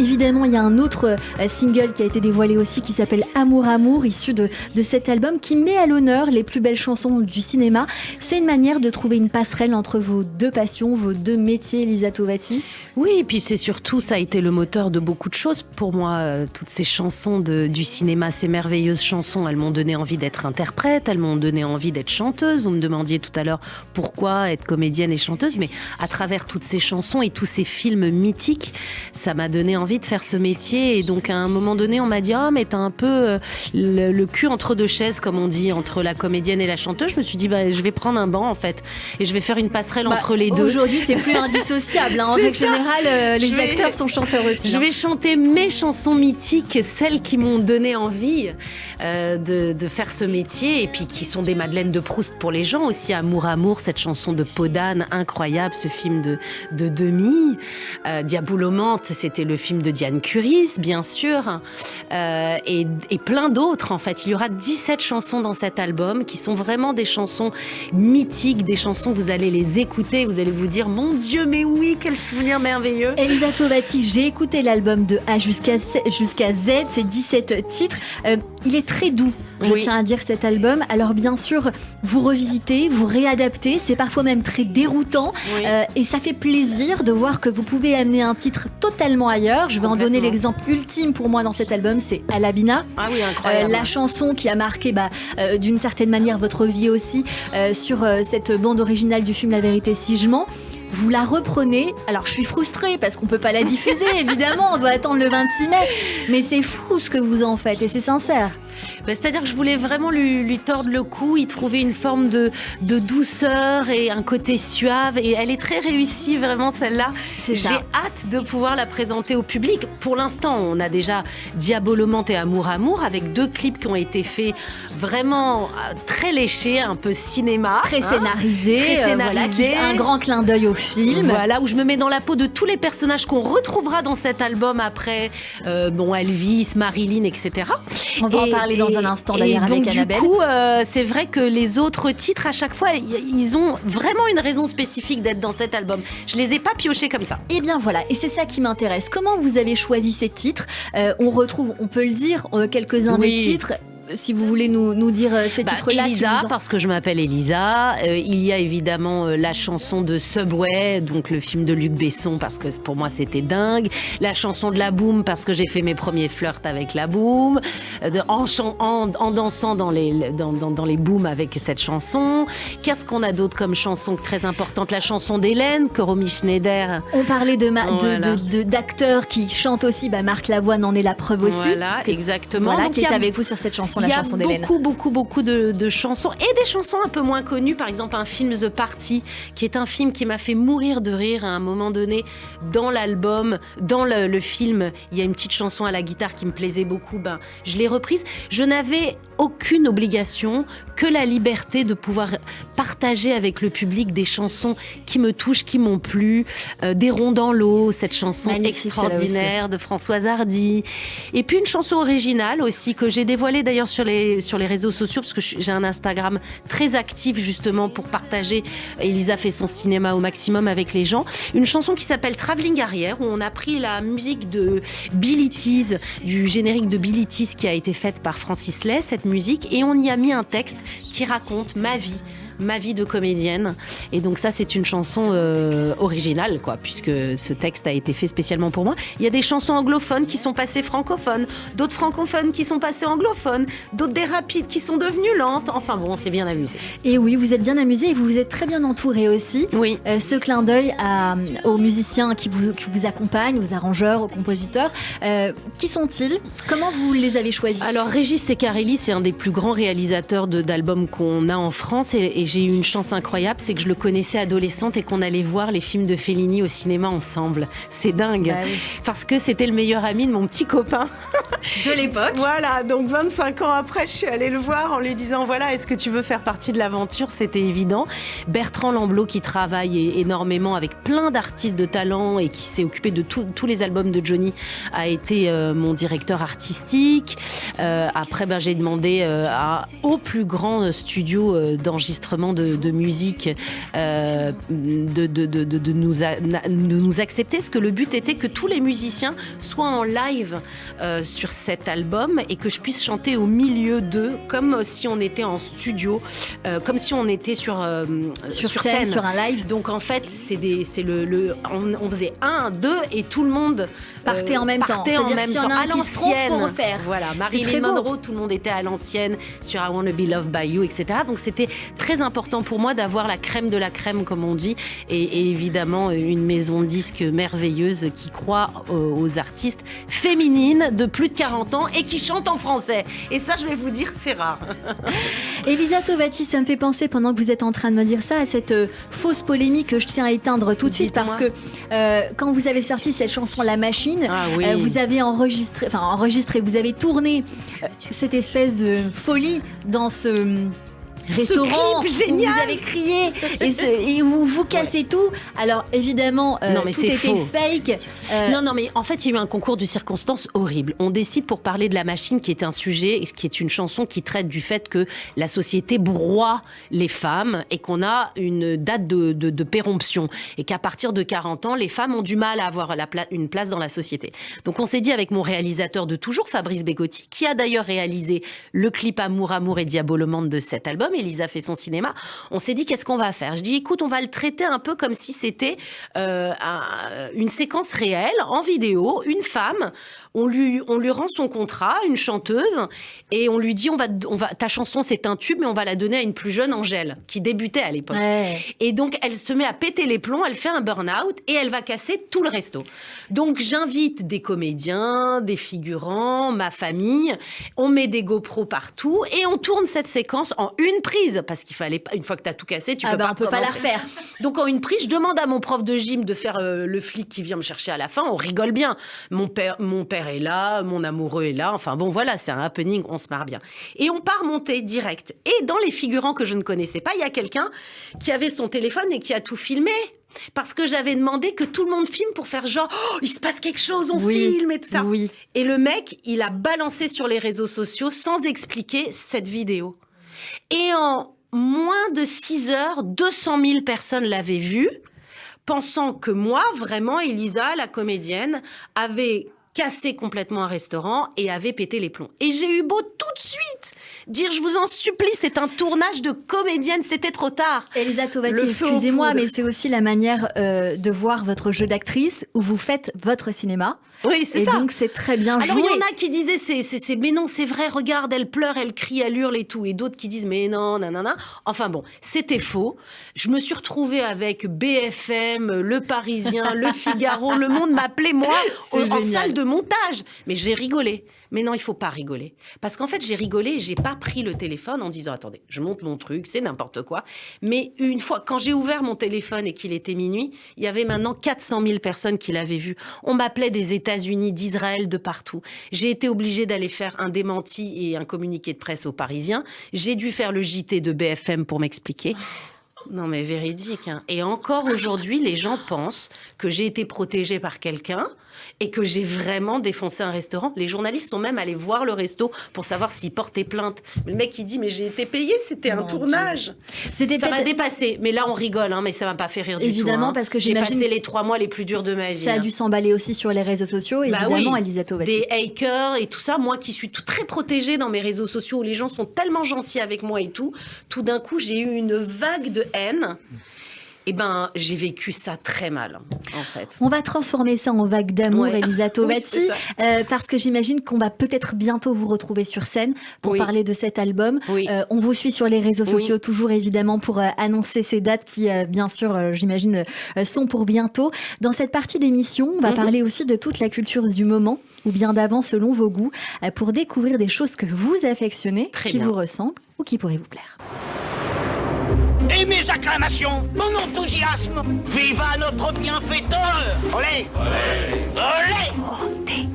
Évidemment, il y a un autre single qui a été dévoilé aussi qui s'appelle Amour Amour, issu de cet album qui met à l'honneur les plus belles chansons du cinéma. C'est une manière de trouver une passerelle entre vos deux passions, vos deux métiers, Elisa Tovati. Oui, et puis c'est surtout, ça a été le moteur de beaucoup de choses. Pour moi, toutes ces chansons du cinéma, ces merveilleuses chansons, elles m'ont donné envie d'être interprète, elles m'ont donné envie d'être chanteuse. Vous me demandiez tout à l'heure pourquoi être comédienne et chanteuse, mais à travers toutes ces chansons et tous ces films mythiques, ça m'a donné envie de faire ce métier. Et donc à un moment donné, on m'a dit « Ah, mais t'as un peu le cul entre deux chaises, comme on dit, entre la comédienne et la chanteuse. » Je me suis dit « Je vais prendre un banc, en fait, et je vais faire une passerelle entre les deux. » Aujourd'hui, c'est plus indissociable. En règle générale, les acteurs sont chanteurs aussi. Je vais chanter mes chansons mythiques, celles qui m'ont donné envie de faire ce métier, et puis qui sont des Madeleines de Proust pour les gens aussi. Amour, Amour, cette chanson de Podane, incroyable, ce film de Demy. Diabolomante, c'était le film de Diane Curis, bien sûr, et plein d'autres, en fait. Il y aura 17 chansons dans cet album qui sont vraiment des chansons mythiques, des chansons que vous allez les écouter, vous allez vous dire « Mon Dieu, mais oui, quel souvenir merveilleux !» Elisa Tovati, j'ai écouté l'album de A jusqu'à Z, c'est 17 titres. Il est très doux, je tiens à dire, cet album. Alors bien sûr, vous revisitez, vous réadaptez, c'est parfois même très déroutant, et ça fait plaisir de voir que vous pouvez amener un titre totalement ailleurs. Je vais en donner l'exemple ultime pour moi dans cet album, c'est Alabina. Ah oui, incroyable. La chanson qui a marqué d'une certaine manière votre vie aussi, sur cette bande originale du film La Vérité si je mens. Vous la reprenez, alors je suis frustrée parce qu'on peut pas la diffuser, évidemment, on doit attendre le 26 mai, mais c'est fou ce que vous en faites et c'est sincère. C'est-à-dire que je voulais vraiment lui tordre le cou, y trouver une forme de douceur et un côté suave, et elle est très réussie vraiment celle-là. J'ai hâte de pouvoir la présenter au public. Pour l'instant, on a déjà Diabolomante et Amour Amour avec 2 clips qui ont été faits vraiment très léchés, un peu cinéma. Très scénarisés, voilà, qui fait un grand clin d'œil au film. Voilà, où je me mets dans la peau de tous les personnages qu'on retrouvera dans cet album après, Elvis, Marilyn, etc. On va en parler dans un instant d'ailleurs avec Annabelle. Du coup, c'est vrai que les autres titres, à chaque fois, ils ont vraiment une raison spécifique d'être dans cet album. Je les ai pas piochés comme ça. Et bien voilà, et c'est ça qui m'intéresse. Comment vous avez choisi ces titres ? On retrouve, on peut le dire, quelques-uns des titres. Si vous voulez nous dire ces titres-là. Elisa, parce que je m'appelle Elisa. Il y a évidemment la chanson de Subway, donc le film de Luc Besson, parce que pour moi c'était dingue. La chanson de La Boum, parce que j'ai fait mes premiers flirts avec La Boum. En dansant dans les booms avec cette chanson. Qu'est-ce qu'on a d'autre comme chanson très importante ? La chanson d'Hélène, que Romy Schneider. On parlait d'acteurs qui chantent aussi. Marc Lavoine en est la preuve aussi. Voilà, exactement. Voilà, qui est avec vous sur cette chanson. Il y a beaucoup de chansons et des chansons un peu moins connues. Par exemple, un film The Party, qui est un film qui m'a fait mourir de rire à un moment donné. Dans l'album, dans le film, il y a une petite chanson à la guitare qui me plaisait beaucoup. Je l'ai reprise. Je n'avais aucune obligation que la liberté de pouvoir partager avec le public des chansons qui me touchent, qui m'ont plu. Des ronds dans l'eau, cette chanson extraordinaire de Françoise Hardy. Et puis une chanson originale aussi que j'ai dévoilée d'ailleurs sur les réseaux sociaux, parce que j'ai un Instagram très actif justement pour partager Elisa fait son cinéma au maximum avec les gens. Une chanson qui s'appelle Travelling Arrière, où on a pris la musique de Billie Tease, du générique de Billie Tease qui a été faite par Francis Lay, cette musique, et on y a mis un texte qui raconte ma vie de comédienne. Et donc ça, c'est une chanson originale, puisque ce texte a été fait spécialement pour moi. Il y a des chansons anglophones qui sont passées francophones, d'autres francophones qui sont passées anglophones, d'autres des rapides qui sont devenues lentes. Enfin bon, on s'est bien amusé. Et oui, vous êtes bien amusé et vous vous êtes très bien entouré aussi. Oui. Ce clin d'œil aux musiciens qui vous accompagnent, aux arrangeurs, aux compositeurs. Qui sont-ils ? Comment vous les avez choisis ? Alors Régis Ceccarelli, c'est un des plus grands réalisateurs d'albums qu'on a en France, et j'ai eu une chance incroyable, c'est que je le connaissais adolescente et qu'on allait voir les films de Fellini au cinéma ensemble. C'est dingue. Bah oui. Parce que c'était le meilleur ami de mon petit copain. De l'époque. Voilà, donc 25 ans après, je suis allée le voir en lui disant, voilà, est-ce que tu veux faire partie de l'aventure ? C'était évident. Bertrand Lamblot, qui travaille énormément avec plein d'artistes de talent et qui s'est occupé de tous les albums de Johnny, a été mon directeur artistique. Après, j'ai demandé au plus grand studio d'enregistrement de musique de nous accepter, parce que le but était que tous les musiciens soient en live sur cet album et que je puisse chanter au milieu d'eux, comme si on était en studio, comme si on était sur scène, sur un live. Donc en fait, on faisait 1, 2 et tout le monde partait en même temps. C'est-à-dire s'il y en a un qui se trompe, faut refaire. Voilà, Marilyn Monroe, tout le monde était à l'ancienne sur I Wanna Be Loved by You, etc. Donc c'était très important pour moi d'avoir la crème de la crème, comme on dit, et évidemment une maison de disques merveilleuse qui croit aux artistes féminines de plus de 40 ans et qui chantent en français. Et ça, je vais vous dire, c'est rare. Elisa Tovati, ça me fait penser, pendant que vous êtes en train de me dire ça, à cette fausse polémique que je tiens à éteindre tout de suite, parce que quand vous avez sorti cette chanson La Machine, vous avez enregistré, vous avez tourné cette espèce de folie dans ce restaurant clip génial. où vous avez crié et où vous cassez tout. Alors évidemment, tout était faux. fake. Non, mais en fait, il y a eu un concours de circonstances horrible. On décide pour parler de La Machine, qui est un sujet, qui est une chanson qui traite du fait que la société broie les femmes et qu'on a une date de péremption et qu'à partir de 40 ans, les femmes ont du mal à avoir une place dans la société. Donc on s'est dit avec mon réalisateur de toujours, Fabrice Bégotti, qui a d'ailleurs réalisé le clip Amour, Amour et Diabolomante de cet album, Elisa fait son cinéma, on s'est dit qu'est-ce qu'on va faire ? Je dis écoute, on va le traiter un peu comme si c'était une séquence réelle, en vidéo, une femme, on lui rend son contrat, une chanteuse, et on lui dit ta chanson c'est un tube, mais on va la donner à une plus jeune, Angèle, qui débutait à l'époque. Ouais. Et donc elle se met à péter les plombs, elle fait un burn-out et elle va casser tout le resto. Donc j'invite des comédiens, des figurants, ma famille, on met des GoPros partout et on tourne cette séquence en une prise, parce qu'il fallait pas, une fois que t'as tout cassé, tu peux pas on peut pas la refaire. Donc en une prise, je demande à mon prof de gym de faire le flic qui vient me chercher à la fin, on rigole bien. Mon père est là, mon amoureux est là, enfin bon voilà, c'est un happening, on se marre bien. Et on part monter direct. Et dans les figurants que je ne connaissais pas, il y a quelqu'un qui avait son téléphone et qui a tout filmé. Parce que j'avais demandé que tout le monde filme pour faire genre « il se passe quelque chose, on filme » et tout ça. Oui. Et le mec, il a balancé sur les réseaux sociaux sans expliquer cette vidéo. Et en moins de 6 heures, 200 000 personnes l'avaient vue, pensant que moi, vraiment, Elisa, la comédienne, avait cassé complètement un restaurant et avait pété les plombs. Et j'ai eu beau tout de suite dire, je vous en supplie, c'est un tournage de comédienne, c'était trop tard. Elisa Tovati, excusez-moi, mais c'est aussi la manière de voir votre jeu d'actrice où vous faites votre cinéma. Oui, c'est ça. Et donc, c'est très bien joué. Alors, il y en a qui disaient, mais non, c'est vrai, regarde, elle pleure, elle crie, elle hurle et tout. Et d'autres qui disent, mais non, nanana. Enfin bon, c'était faux. Je me suis retrouvée avec BFM, Le Parisien, Le Figaro, Le Monde m'appelait, moi, en salle de montage. Mais j'ai rigolé. Mais non, il faut pas rigoler. Parce qu'en fait, j'ai rigolé et j'ai pas pris le téléphone en disant, attendez, je monte mon truc, c'est n'importe quoi. Mais une fois, quand j'ai ouvert mon téléphone et qu'il était minuit, il y avait maintenant 400 000 personnes qui l'avaient vu. On m'appelait des États-Unis, d'Israël, de partout. J'ai été obligée d'aller faire un démenti et un communiqué de presse aux Parisiens. J'ai dû faire le JT de BFM pour m'expliquer. Non mais véridique. Hein. Et encore aujourd'hui, les gens pensent que j'ai été protégée par quelqu'un et que j'ai vraiment défoncé un restaurant. Les journalistes sont même allés voir le resto pour savoir s'ils portaient plainte. Mais le mec, il dit, mais j'ai été payé, c'était un tournage. Ça m'a dépassé. Mais là, on rigole, hein, mais ça m'a pas fait rire du tout. Évidemment, parce que j'imagine... J'ai passé les 3 mois les plus durs de ma vie. Ça a dû s'emballer aussi sur les réseaux sociaux, évidemment, Elisa Tovati. Des hackers et tout ça. Moi qui suis très protégée dans mes réseaux sociaux où les gens sont tellement gentils avec moi et tout d'un coup, j'ai eu une vague de haine. Eh ben, j'ai vécu ça très mal, en fait. On va transformer ça en vague d'amour, Elisa Tovati, parce que j'imagine qu'on va peut-être bientôt vous retrouver sur scène pour parler de cet album. On vous suit sur les réseaux sociaux, toujours évidemment, pour annoncer ces dates qui, bien sûr, j'imagine, sont pour bientôt. Dans cette partie d'émission, on va parler aussi de toute la culture du moment, ou bien d'avant, selon vos goûts, pour découvrir des choses que vous affectionnez, qui vous ressemblent ou qui pourraient vous plaire. et mes acclamations, mon enthousiasme. Viva notre bienfaiteur. Olé, olé, olé.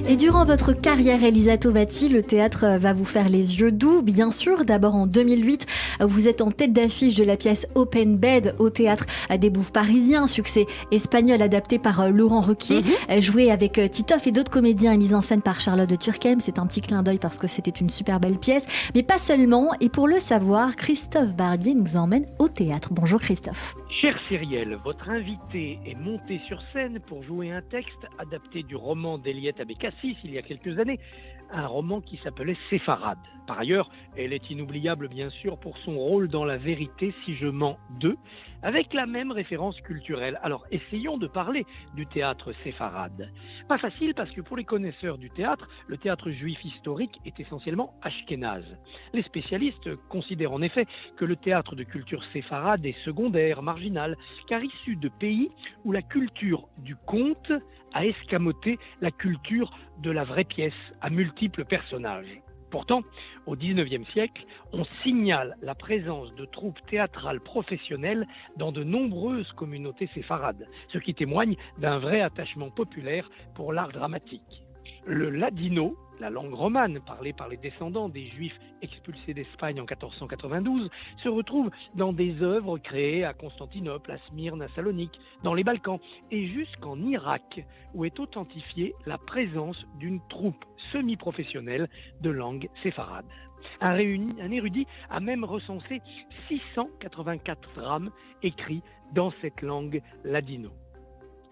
Et durant votre carrière, Elisa Tovati, le théâtre va vous faire les yeux doux, bien sûr. D'abord en 2008, vous êtes en tête d'affiche de la pièce Open Bed au théâtre des Bouffes Parisiens, succès espagnol adapté par Laurent Ruquier, joué avec Titoff et d'autres comédiens et mis en scène par Charlotte de Turckheim. C'est un petit clin d'œil parce que c'était une super belle pièce, mais pas seulement. Et pour le savoir, Christophe Barbier nous emmène au théâtre. Bonjour Christophe. Cher Cyrielle, votre invité est monté sur scène pour jouer un texte adapté du roman d'Eliette Abécassis il y a quelques années, un roman qui s'appelait Séfarade. Par ailleurs, elle est inoubliable bien sûr pour son rôle dans La Vérité si je mens 2, avec la même référence culturelle. Alors essayons de parler du théâtre séfarade. Pas facile parce que pour les connaisseurs du théâtre, le théâtre juif historique est essentiellement ashkénaze. Les spécialistes considèrent en effet que le théâtre de culture séfarade est secondaire, marginal, car issu de pays où la culture du conte a escamoté la culture de la vraie pièce à multiples personnages. Pourtant, au XIXe siècle, on signale la présence de troupes théâtrales professionnelles dans de nombreuses communautés séfarades, ce qui témoigne d'un vrai attachement populaire pour l'art dramatique. Le ladino, la langue romane parlée par les descendants des Juifs expulsés d'Espagne en 1492, se retrouve dans des œuvres créées à Constantinople, à Smyrne, à Salonique, dans les Balkans et jusqu'en Irak, où est authentifiée la présence d'une troupe semi-professionnelle de langue séfarade. Un érudit a même recensé 684 drames écrits dans cette langue ladino,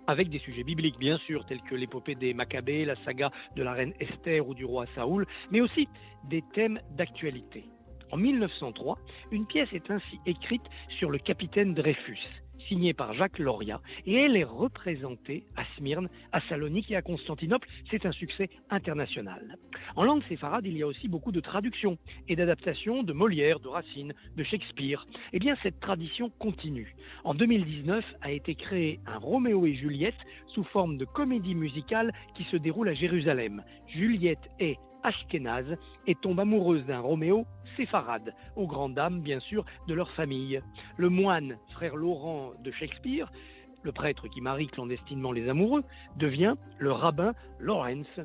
avec des sujets bibliques bien sûr, tels que l'épopée des Maccabées, la saga de la reine Esther ou du roi Saoul, mais aussi des thèmes d'actualité. En 1903, une pièce est ainsi écrite sur le capitaine Dreyfus, signée par Jacques Loria, et elle est représentée à Smyrne, à Salonique et à Constantinople. C'est un succès international. En langue séfarade, il y a aussi beaucoup de traductions et d'adaptations de Molière, de Racine, de Shakespeare. Eh bien, cette tradition continue. En 2019 a été créé un Roméo et Juliette sous forme de comédie musicale qui se déroule à Jérusalem. Juliette est ashkénaze et tombe amoureuse d'un Roméo séfarade, aux grandes dames bien sûr de leur famille. Le moine, frère Laurent de Shakespeare, le prêtre qui marie clandestinement les amoureux, devient le rabbin Lawrence.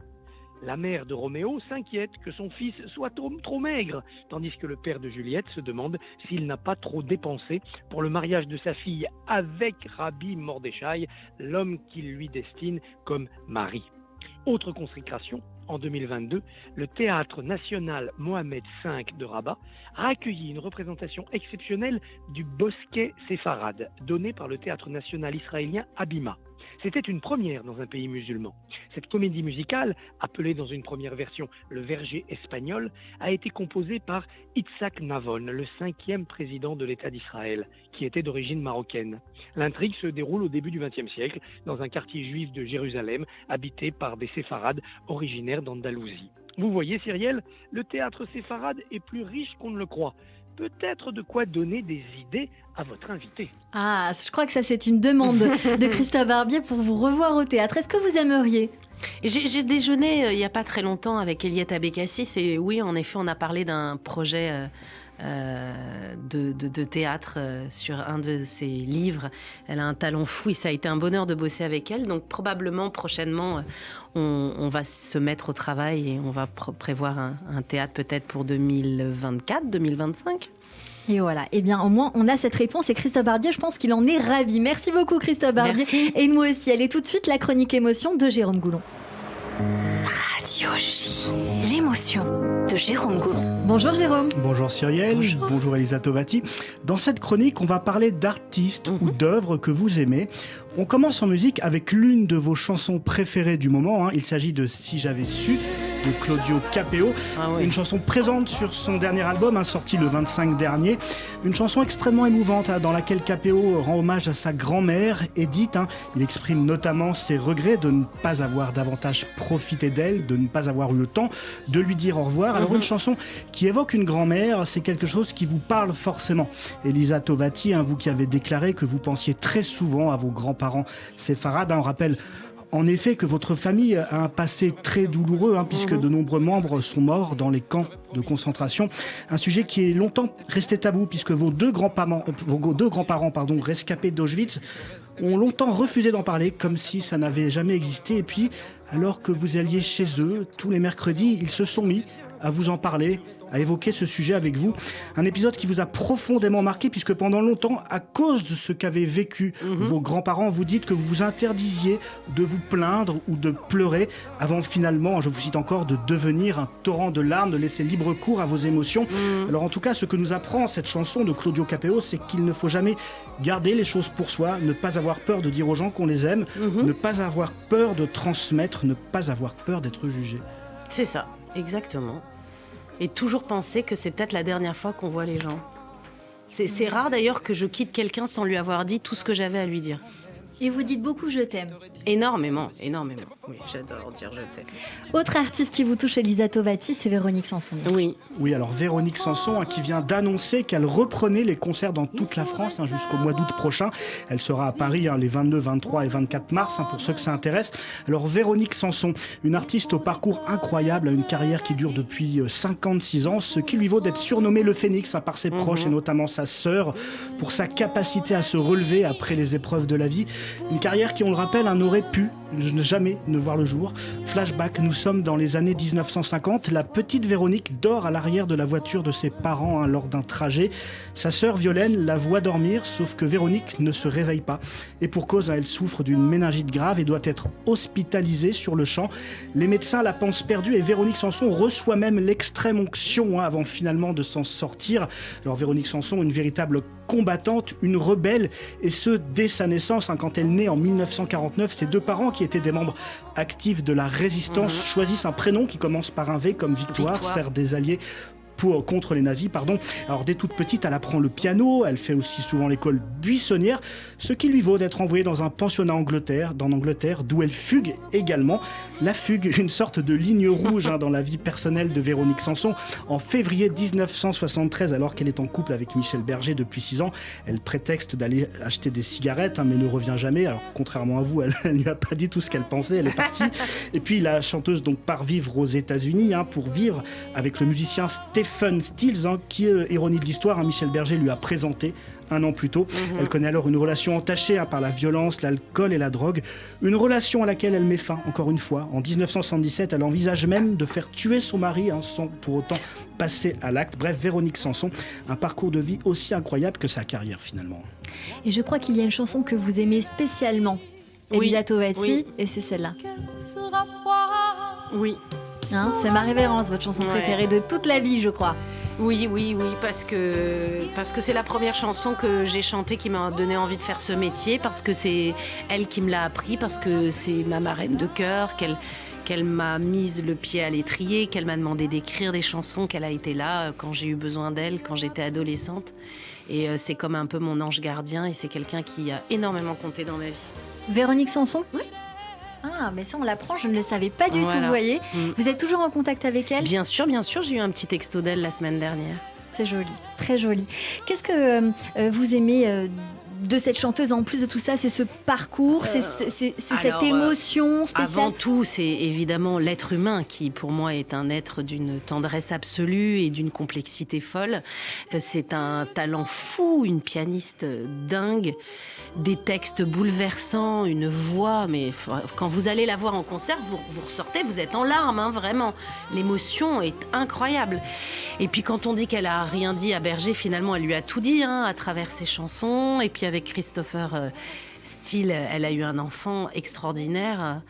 La mère de Roméo s'inquiète que son fils soit trop maigre, tandis que le père de Juliette se demande s'il n'a pas trop dépensé pour le mariage de sa fille avec Rabbi Mordechai, l'homme qu'il lui destine comme mari. Autre consécration, en 2022, le Théâtre national Mohamed V de Rabat a accueilli une représentation exceptionnelle du Bosquet séfarade, donné par le Théâtre national israélien Habima. C'était une première dans un pays musulman. Cette comédie musicale, appelée dans une première version Le Verger espagnol, a été composée par Itzhak Navon, le 5e président de l'État d'Israël, qui était d'origine marocaine. L'intrigue se déroule au début du XXe siècle, dans un quartier juif de Jérusalem, habité par des séfarades originaires d'Andalousie. Vous voyez, Cyrielle, le théâtre séfarade est plus riche qu'on ne le croit. Peut-être de quoi donner des idées à votre invité. Ah, je crois que ça c'est une demande de Christophe Barbier pour vous revoir au théâtre. Est-ce que vous aimeriez ? J'ai déjeuné il n'y a pas très longtemps avec Eliette Abécassis et oui, en effet, on a parlé d'un projet de théâtre sur un de ses livres. Elle a un talent fou et ça a été un bonheur de bosser avec elle. Donc probablement, prochainement, on va se mettre au travail et on va prévoir un théâtre peut-être pour 2024, 2025. Et voilà, eh bien au moins on a cette réponse et Christophe Barbier, je pense qu'il en est ravi. Merci beaucoup Christophe Barbier. Merci. Et nous aussi, allez tout de suite la chronique émotion de Jérôme Goulon. Radio J, l'émotion de Jérôme Goulon. Bonjour Jérôme. Bonjour Cyrielle, bonjour Elisa Tovati. Dans cette chronique, on va parler d'artistes ou d'œuvres que vous aimez. On commence en musique avec l'une de vos chansons préférées du moment. Il s'agit de Si j'avais su de Claudio Capéo. Ah oui. Une chanson présente sur son dernier album, sorti le 25 dernier. Une chanson extrêmement émouvante dans laquelle Capéo rend hommage à sa grand-mère, Edith. Il exprime notamment ses regrets de ne pas avoir davantage profité d'elle, de ne pas avoir eu le temps de lui dire au revoir. Alors une chanson qui évoque une grand-mère, c'est quelque chose qui vous parle forcément. Elisa Tovati, vous qui avez déclaré que vous pensiez très souvent à vos grands-parents séfarades. On rappelle en effet que votre famille a un passé très douloureux, puisque de nombreux membres sont morts dans les camps de concentration. Un sujet qui est longtemps resté tabou, puisque vos deux grands-parents rescapés d'Auschwitz ont longtemps refusé d'en parler, comme si ça n'avait jamais existé. Et puis, alors que vous alliez chez eux, tous les mercredis, ils se sont mis à vous en parler, à évoquer ce sujet avec vous. Un épisode qui vous a profondément marqué, puisque pendant longtemps, à cause de ce qu'avaient vécu vos grands-parents, vous dites que vous vous interdisiez de vous plaindre ou de pleurer, avant finalement, je vous cite encore, de devenir un torrent de larmes, de laisser libre cours à vos émotions. Alors en tout cas, ce que nous apprend cette chanson de Claudio Capéo, c'est qu'il ne faut jamais garder les choses pour soi, ne pas avoir peur de dire aux gens qu'on les aime, ne pas avoir peur de transmettre, ne pas avoir peur d'être jugé. C'est ça, exactement. Et toujours penser que c'est peut-être la dernière fois qu'on voit les gens. C'est rare d'ailleurs que je quitte quelqu'un sans lui avoir dit tout ce que j'avais à lui dire. Et vous dites beaucoup « je t'aime ». Énormément, énormément. Oui, j'adore dire « je t'aime ». Autre artiste qui vous touche, Elisa Tovati, c'est Véronique Sanson. Oui, alors Véronique Sanson qui vient d'annoncer qu'elle reprenait les concerts dans toute la France jusqu'au mois d'août prochain. Elle sera à Paris les 22, 23 et 24 mars pour ceux que ça intéresse. Alors Véronique Sanson, une artiste au parcours incroyable, une carrière qui dure depuis 56 ans, ce qui lui vaut d'être surnommée le Phénix par ses proches et notamment sa sœur, pour sa capacité à se relever après les épreuves de la vie. Une carrière qui, on le rappelle, n'aurait pu jamais ne voir le jour. Flashback, nous sommes dans les années 1950. La petite Véronique dort à l'arrière de la voiture de ses parents lors d'un trajet. Sa sœur Violaine la voit dormir, sauf que Véronique ne se réveille pas. Et pour cause, elle souffre d'une méningite grave et doit être hospitalisée sur le champ. Les médecins la pensent perdue et Véronique Sanson reçoit même l'extrême onction avant finalement de s'en sortir. Alors Véronique Sanson, une véritable combattante, une rebelle, et ce dès sa naissance. Quand elle naît en 1949, ses deux parents, qui étaient des membres actifs de la résistance, choisissent un prénom qui commence par un V comme Victoire. Sert des alliés contre les nazis, Alors dès toute petite, elle apprend le piano, elle fait aussi souvent l'école buissonnière, ce qui lui vaut d'être envoyée dans un pensionnat en Angleterre, d'où elle fugue également. La fugue, une sorte de ligne rouge dans la vie personnelle de Véronique Sanson. En février 1973, alors qu'elle est en couple avec Michel Berger depuis 6 ans, elle prétexte d'aller acheter des cigarettes, mais ne revient jamais. Alors contrairement à vous, elle ne lui a pas dit tout ce qu'elle pensait, elle est partie. Et puis la chanteuse part vivre aux États-Unis pour vivre avec le musicien Stephen Stills, qui, ironie de l'histoire, Michel Berger lui a présenté un an plus tôt. Elle connaît alors une relation entachée par la violence, l'alcool et la drogue. Une relation à laquelle elle met fin, encore une fois. En 1977, elle envisage même de faire tuer son mari sans pour autant passer à l'acte. Bref, Véronique Sanson, un parcours de vie aussi incroyable que sa carrière finalement. Et je crois qu'il y a une chanson que vous aimez spécialement, Elisa Tovati, et c'est celle-là. Oui. C'est ma révérence, votre chanson préférée de toute la vie, je crois. Oui, parce que c'est la première chanson que j'ai chantée qui m'a donné envie de faire ce métier, parce que c'est elle qui me l'a appris, parce que c'est ma marraine de cœur, qu'elle m'a mise le pied à l'étrier, qu'elle m'a demandé d'écrire des chansons, qu'elle a été là quand j'ai eu besoin d'elle, quand j'étais adolescente. Et c'est comme un peu mon ange gardien, et c'est quelqu'un qui a énormément compté dans ma vie. Véronique Sanson ? Oui. Ah, mais ça on l'apprend, je ne le savais pas du tout, vous voyez. Vous êtes toujours en contact avec elle ? Bien sûr, j'ai eu un petit texto d'elle la semaine dernière. C'est joli, très joli. Qu'est-ce que vous aimez de cette chanteuse en plus de tout ça ? C'est ce parcours, c'est cette émotion spéciale. Avant tout, c'est évidemment l'être humain qui, pour moi, est un être d'une tendresse absolue et d'une complexité folle. C'est un talent fou, une pianiste dingue, des textes bouleversants, une voix, mais quand vous allez la voir en concert, vous ressortez, vous êtes en larmes, vraiment. L'émotion est incroyable. Et puis quand on dit qu'elle a rien dit à Berger, finalement, elle lui a tout dit à travers ses chansons. Et puis avec Christopher Steele, elle a eu un enfant extraordinaire,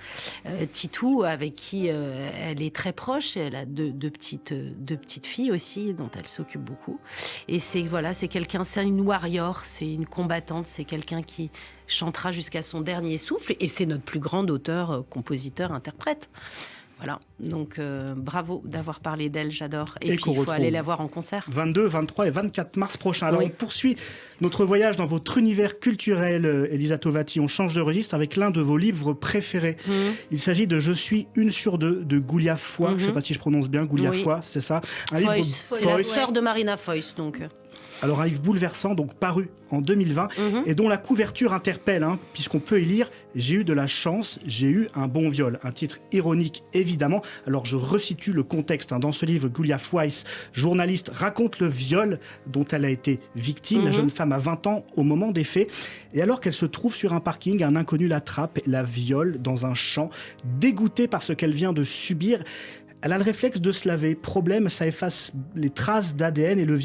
Titou, avec qui elle est très proche. Elle a deux petites filles aussi, dont elle s'occupe beaucoup. Et c'est quelqu'un, c'est une warrior, c'est une combattante, c'est quelqu'un qui chantera jusqu'à son dernier souffle. Et c'est notre plus grand auteur, compositeur, interprète. Voilà, donc bravo d'avoir parlé d'elle, j'adore. Et puis il faut aller la voir en concert. 22, 23 et 24 mars prochain. Alors on poursuit notre voyage dans votre univers culturel, Elisa Tovati. On change de registre avec l'un de vos livres préférés. Il s'agit de Je suis une sur deux de Goulia Foy. Je ne sais pas si je prononce bien, Goulia Foy, c'est ça. Foyce, c'est la sœur de Marina Foyce, donc... Alors un livre bouleversant, donc paru en 2020, et dont la couverture interpelle, puisqu'on peut y lire « J'ai eu de la chance, j'ai eu un bon viol ». Un titre ironique, évidemment. Alors je resitue le contexte. Dans ce livre, Julia Weiss, journaliste, raconte le viol dont elle a été victime. La jeune femme a 20 ans au moment des faits. Et alors qu'elle se trouve sur un parking, un inconnu l'attrape, la viole dans un champ. Dégoûtée par ce qu'elle vient de subir, elle a le réflexe de se laver. Problème, ça efface les traces d'ADN et le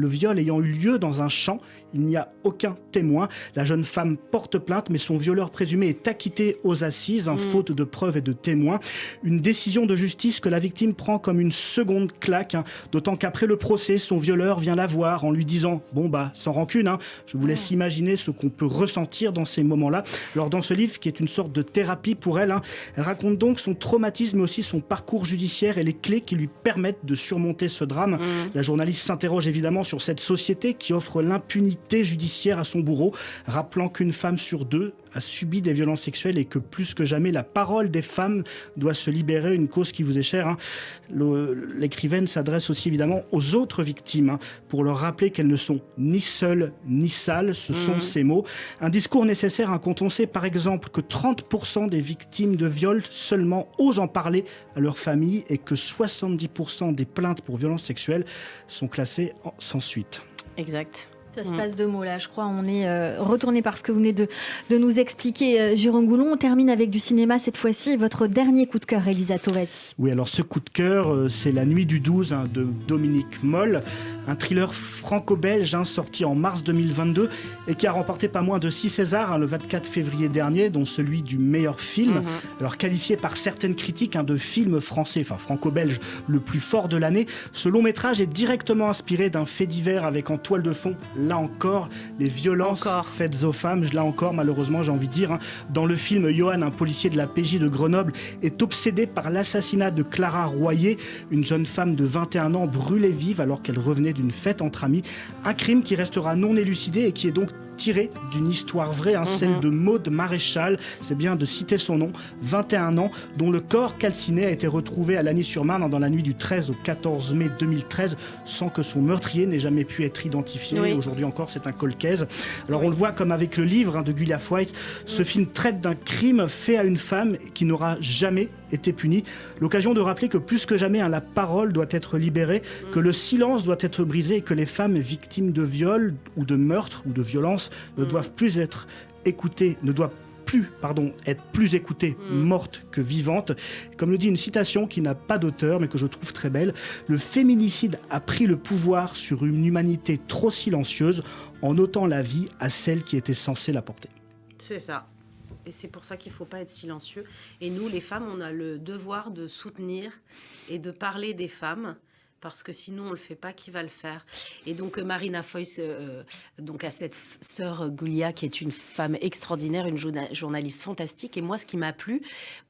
viol ayant eu lieu dans un champ, il n'y a aucun témoin. La jeune femme porte plainte, mais son violeur présumé est acquitté aux assises, faute de preuves et de témoins. Une décision de justice que la victime prend comme une seconde claque, d'autant qu'après le procès, son violeur vient la voir en lui disant « Bon sans rancune, je vous laisse imaginer ce qu'on peut ressentir dans ces moments-là ». Alors dans ce livre, qui est une sorte de thérapie pour elle, elle raconte donc son traumatisme, mais aussi son parcours judiciaire et les clés qui lui permettent de surmonter ce drame. La journaliste s'interroge évidemment sur cette société qui offre l'impunité judiciaire à son bourreau, rappelant qu'une femme sur 2 a subi des violences sexuelles et que plus que jamais, la parole des femmes doit se libérer, une cause qui vous est chère. L'écrivaine s'adresse aussi évidemment aux autres victimes pour leur rappeler qu'elles ne sont ni seules ni sales, ce sont ces mots. Un discours nécessaire quand on sait par exemple que 30% des victimes de viol seulement osent en parler à leur famille et que 70% des plaintes pour violences sexuelles sont classées sans suite. Exact. Ça se passe de mots là, je crois. On est retourné par ce que vous venez de nous expliquer, Jérôme Goulon. On termine avec du cinéma cette fois-ci. Votre dernier coup de cœur, Elisa Tovati. Oui, alors ce coup de cœur, c'est La Nuit du 12 de Dominique Moll. Un thriller franco-belge sorti en mars 2022 et qui a remporté pas moins de 6 Césars le 24 février dernier, dont celui du meilleur film. Alors qualifié par certaines critiques de film français, enfin franco-belge, le plus fort de l'année, ce long métrage est directement inspiré d'un fait divers avec en toile de fond, là encore, les violences faites aux femmes. Là encore, malheureusement, j'ai envie de dire. Dans le film, Johan, un policier de la PJ de Grenoble, est obsédé par l'assassinat de Clara Royer, une jeune femme de 21 ans brûlée vive alors qu'elle revenait d'une fête entre amis. Un crime qui restera non élucidé et qui est donc tiré d'une histoire vraie, celle de Maude Maréchal, c'est bien de citer son nom, 21 ans, dont le corps calciné a été retrouvé à Lagny-sur-Marne dans la nuit du 13 au 14 mai 2013, sans que son meurtrier n'ait jamais pu être identifié. Oui. Aujourd'hui encore, c'est un cold case. Alors on le voit comme avec le livre de Julia Weiss, ce film traite d'un crime fait à une femme qui n'aura jamais été punie. L'occasion de rappeler que plus que jamais, la parole doit être libérée, que le silence doit être brisé et que les femmes victimes de viol ou de meurtre ou de violence ne doivent plus être écoutées, être plus écoutées mortes que vivantes. Comme le dit une citation qui n'a pas d'auteur mais que je trouve très belle, le féminicide a pris le pouvoir sur une humanité trop silencieuse en ôtant la vie à celle qui était censée la porter. C'est ça. Et c'est pour ça qu'il ne faut pas être silencieux. Et nous, les femmes, on a le devoir de soutenir et de parler des femmes, parce que sinon on le fait pas, qui va le faire? Et donc Marina Foïs donc a cette sœur Julia qui est une femme extraordinaire, une journaliste fantastique. Et moi, ce qui m'a plu,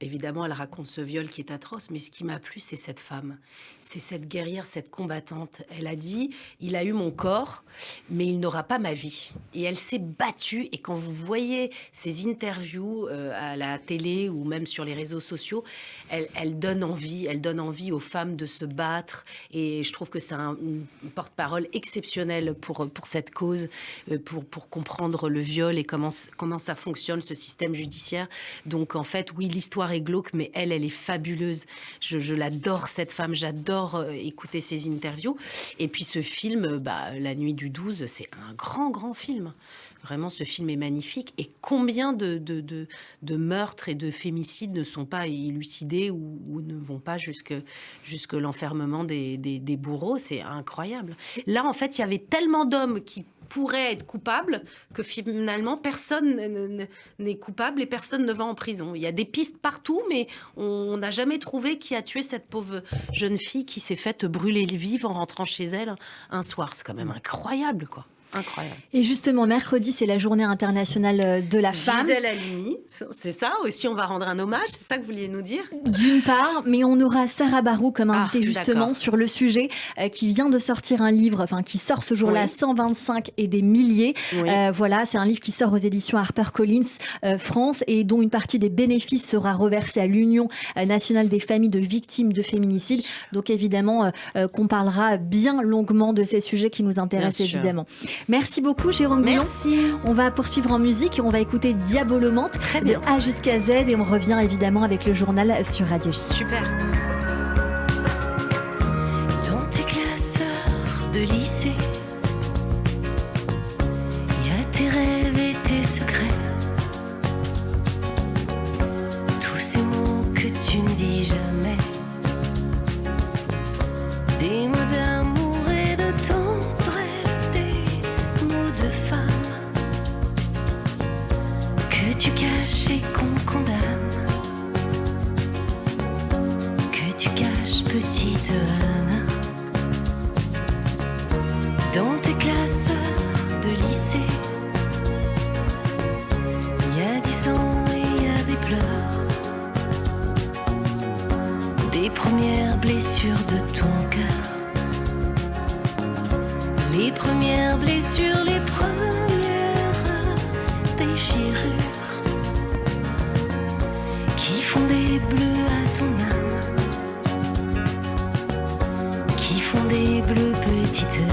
évidemment, elle raconte ce viol qui est atroce, mais ce qui m'a plu, c'est cette femme, c'est cette guerrière, cette combattante. Elle a dit, il a eu mon corps, mais il n'aura pas ma vie. Et elle s'est battue. Et quand vous voyez ces interviews à la télé ou même sur les réseaux sociaux, elle donne envie aux femmes de se battre. Et je trouve que c'est une porte-parole exceptionnelle pour cette cause, pour comprendre le viol et comment ça fonctionne, ce système judiciaire. Donc, en fait, oui, l'histoire est glauque, mais elle est fabuleuse. Je l'adore, cette femme. J'adore écouter ses interviews. Et puis, ce film, La Nuit du 12, c'est un grand, grand film. Vraiment, ce film est magnifique. Et combien de meurtres et de fémicides ne sont pas élucidés ou ne vont pas jusque l'enfermement des bourreaux? C'est incroyable. Là, en fait, il y avait tellement d'hommes qui pourraient être coupables que finalement, personne n'est coupable et personne ne va en prison. Il y a des pistes partout, mais on n'a jamais trouvé qui a tué cette pauvre jeune fille qui s'est faite brûler vive en rentrant chez elle un soir. C'est quand même incroyable, quoi. incroyable. Et justement, mercredi, c'est la journée internationale de la femme. Gisèle Halimi, c'est ça aussi, on va rendre un hommage, c'est ça que vous vouliez nous dire? D'une part, mais on aura Sarah Barraud comme invitée justement sur le sujet, qui vient de sortir un livre, qui sort ce jour-là, 125 et des milliers. Voilà, c'est un livre qui sort aux éditions HarperCollins France et dont une partie des bénéfices sera reversée à l'Union nationale des familles de victimes de féminicide. Donc évidemment, qu'on parlera bien longuement de ces sujets qui nous intéressent évidemment. Merci beaucoup Jérôme Boulon. Merci. On va poursuivre en musique et on va écouter Diabolomante de A jusqu'à Z et on revient évidemment avec le journal sur Radio J. Super. Dans tes classeurs de lycée, il y a tes rêves et tes secrets. Tous ces mots que tu ne dis jamais. Des mots d'amour et de tendresse, des mots de femme que tu caches et qu'on condamne. Que tu caches, petite Anne. Dans tes classes de lycée, il y a du sang et il y a des pleurs. Des premières blessures de ton cœur. Les premières blessures, les premières déchirures qui font des bleus à ton âme, qui font des bleus, petite Anne.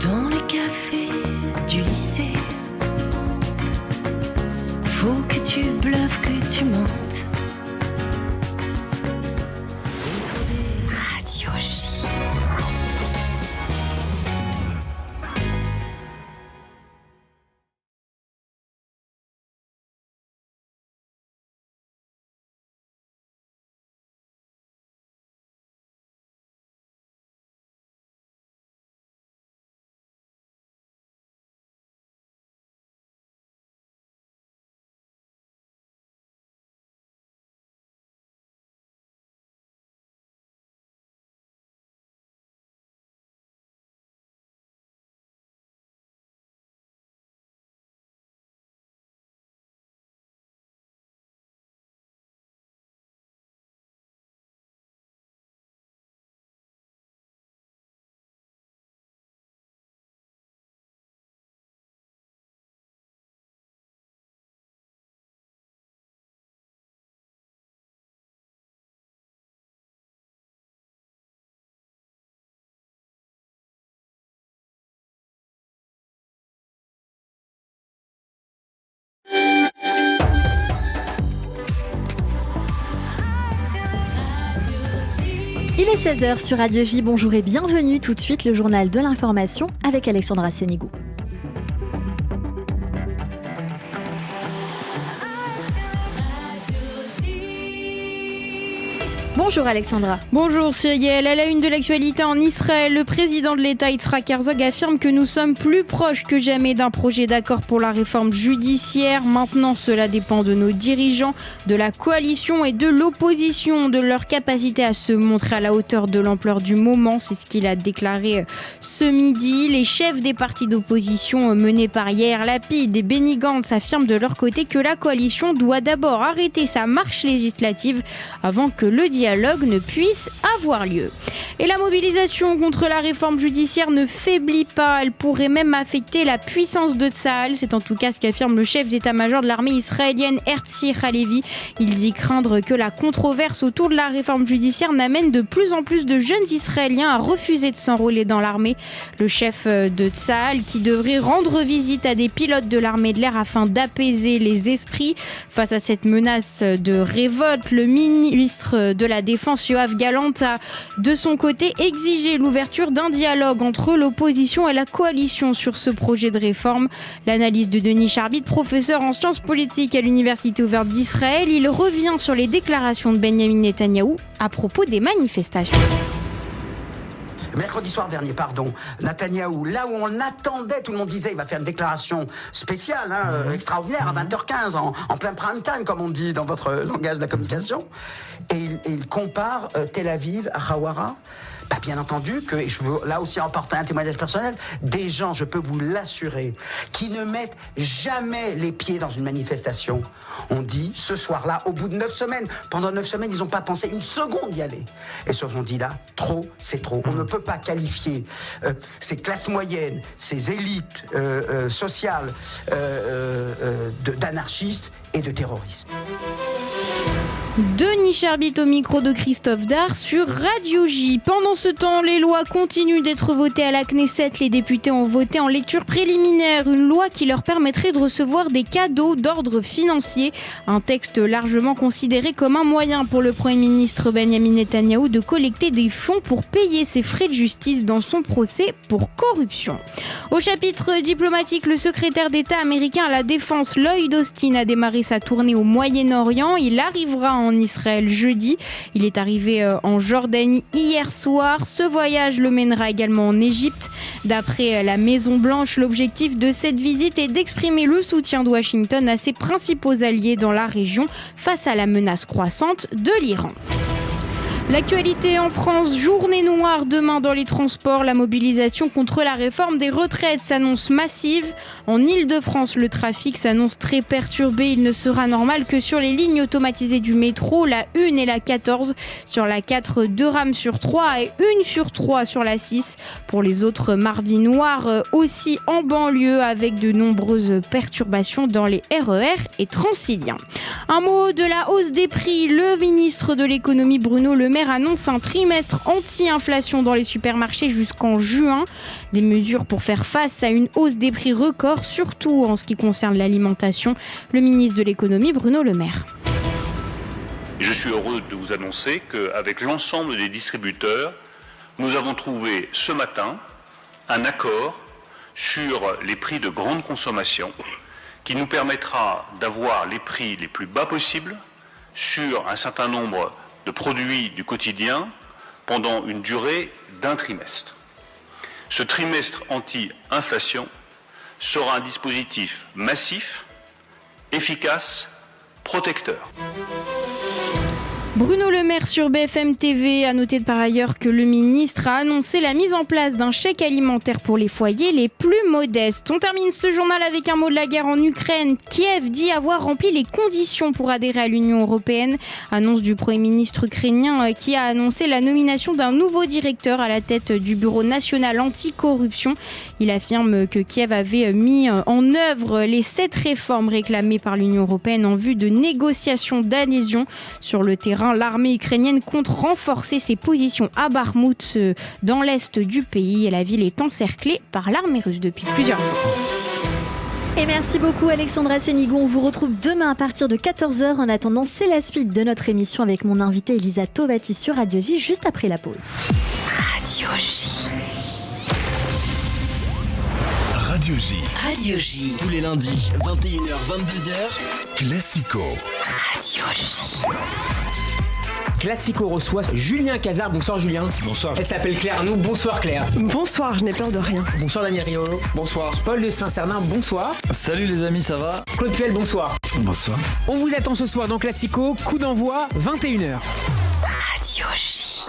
Dans les cafés du lycée, faut que tu bluffes, que tu mentes. Radio J. Il est 16h sur Radio J. Bonjour et bienvenue. Tout de suite, le journal de l'information avec Alexandra Sénigou. Bonjour Alexandra. Bonjour Cyrielle. À la une de l'actualité en Israël, le président de l'État Yitzhak Herzog affirme que nous sommes plus proches que jamais d'un projet d'accord pour la réforme judiciaire. Maintenant, cela dépend de nos dirigeants, de la coalition et de l'opposition, de leur capacité à se montrer à la hauteur de l'ampleur du moment. C'est ce qu'il a déclaré ce midi. Les chefs des partis d'opposition menés par Yair Lapid et Benny Gantz affirment de leur côté que la coalition doit d'abord arrêter sa marche législative avant que le dialogue ne puisse avoir lieu. Et la mobilisation contre la réforme judiciaire ne faiblit pas, elle pourrait même affecter la puissance de Tsahal. C'est en tout cas ce qu'affirme le chef d'état-major de l'armée israélienne Herzi Halevi. Il dit craindre que la controverse autour de la réforme judiciaire n'amène de plus en plus de jeunes Israéliens à refuser de s'enrôler dans l'armée. Le chef de Tsahal qui devrait rendre visite à des pilotes de l'armée de l'air afin d'apaiser les esprits. Face à cette menace de révolte, le ministre de la Défense, Yoav Gallant, a de son côté exigé l'ouverture d'un dialogue entre l'opposition et la coalition sur ce projet de réforme. L'analyse de Denis Charbit, professeur en sciences politiques à l'Université ouverte d'Israël, il revient sur les déclarations de Benjamin Netanyahou à propos des manifestations. Mercredi soir dernier, Netanyahou, là où on attendait, tout le monde disait il va faire une déclaration spéciale, extraordinaire, à 20h15, en plein prime time, comme on dit dans votre langage de la communication. Et il compare Tel Aviv à Hawara. Bien entendu que, et je veux là aussi emporter un témoignage personnel, des gens, je peux vous l'assurer, qui ne mettent jamais les pieds dans une manifestation. On dit, ce soir-là, au bout de 9 semaines, pendant 9 semaines, ils n'ont pas pensé une seconde d'y aller. Et ce qu'on dit là, trop, c'est trop. On ne peut pas qualifier ces classes moyennes, ces élites sociales d'anarchistes et de terroristes. Denis Charbit au micro de Christophe Dard sur Radio J. Pendant ce temps, les lois continuent d'être votées à la Knesset. Les députés ont voté en lecture préliminaire une loi qui leur permettrait de recevoir des cadeaux d'ordre financier. Un texte largement considéré comme un moyen pour le Premier ministre Benjamin Netanyahou de collecter des fonds pour payer ses frais de justice dans son procès pour corruption. Au chapitre diplomatique, le secrétaire d'État américain à la Défense Lloyd Austin a démarré sa tournée au Moyen-Orient. Il arrivera en Israël jeudi. Il est arrivé en Jordanie hier soir. Ce voyage le mènera également en Égypte. D'après la Maison-Blanche, l'objectif de cette visite est d'exprimer le soutien de Washington à ses principaux alliés dans la région face à la menace croissante de l'Iran. L'actualité en France, journée noire demain dans les transports. La mobilisation contre la réforme des retraites s'annonce massive. En Ile-de-France, le trafic s'annonce très perturbé. Il ne sera normal que sur les lignes automatisées du métro, la 1 et la 14. Sur la 4, 2 rames sur 3 et 1 sur 3 sur la 6. Pour les autres, mardi noir aussi en banlieue avec de nombreuses perturbations dans les RER et Transiliens. Un mot de la hausse des prix. Le ministre de l'économie Bruno Le Maire annonce un trimestre anti-inflation dans les supermarchés jusqu'en juin. Des mesures pour faire face à une hausse des prix record, surtout en ce qui concerne l'alimentation. Le ministre de l'économie, Bruno Le Maire. Je suis heureux de vous annoncer qu'avec l'ensemble des distributeurs, nous avons trouvé ce matin un accord sur les prix de grande consommation qui nous permettra d'avoir les prix les plus bas possibles sur un certain nombre de produits du quotidien pendant une durée d'un trimestre. Ce trimestre anti-inflation sera un dispositif massif, efficace, protecteur. Bruno Le Maire sur BFM TV a noté par ailleurs que le ministre a annoncé la mise en place d'un chèque alimentaire pour les foyers les plus modestes. On termine ce journal avec un mot de la guerre en Ukraine. Kiev dit avoir rempli les conditions pour adhérer à l'Union européenne. Annonce du Premier ministre ukrainien qui a annoncé la nomination d'un nouveau directeur à la tête du Bureau national anticorruption. Il affirme que Kiev avait mis en œuvre les 7 réformes réclamées par l'Union européenne en vue de négociations d'adhésion sur le terrain. L'armée ukrainienne compte renforcer ses positions à Bakhmout dans l'est du pays et la ville est encerclée par l'armée russe depuis plusieurs jours. Et merci beaucoup Alexandra Sénigo. On vous retrouve demain à partir de 14h. En attendant, c'est la suite de notre émission avec mon invitée Elisa Tovati sur Radio J juste après la pause. Radio J. Radio J. Radio J. Tous les lundis, 21h, 22h. Classico. Radio J. Classico reçoit Julien Cazard. Bonsoir Julien. Bonsoir. Elle s'appelle Claire Arnoux. Bonsoir Claire. Bonsoir, je n'ai peur de rien. Bonsoir Daniel Riolo. Bonsoir. Paul de Saint-Cernin. Bonsoir. Salut les amis, ça va? Claude Puel, bonsoir. Bonsoir. On vous attend ce soir dans Classico. Coup d'envoi, 21h. Radio J.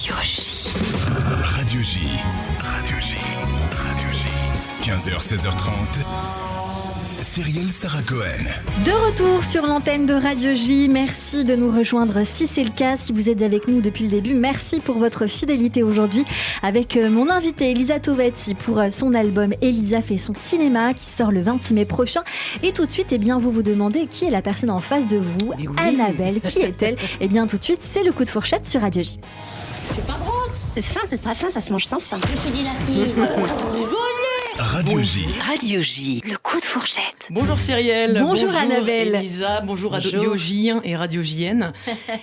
Radio J. Radio J. 15h, 16h30. Cyrielle Sarah Cohen. De retour sur l'antenne de Radio J. Merci de nous rejoindre si c'est le cas. Si vous êtes avec nous depuis le début, merci pour votre fidélité aujourd'hui avec mon invitée Elisa Tovati pour son album Elisa fait son cinéma qui sort le 26 mai prochain. Et tout de suite, vous vous demandez qui est la personne en face de vous. Annabelle, qui est-elle? Tout de suite, c'est le coup de fourchette sur Radio J. C'est pas grosse. C'est fin, c'est très fin, ça se mange sans fin. Je suis dilative. Radio J. Radio J. Le coup de fourchette. Bonjour Cyrielle. Bonjour Annabelle. Elisa. Bonjour Radio J et Radio JN.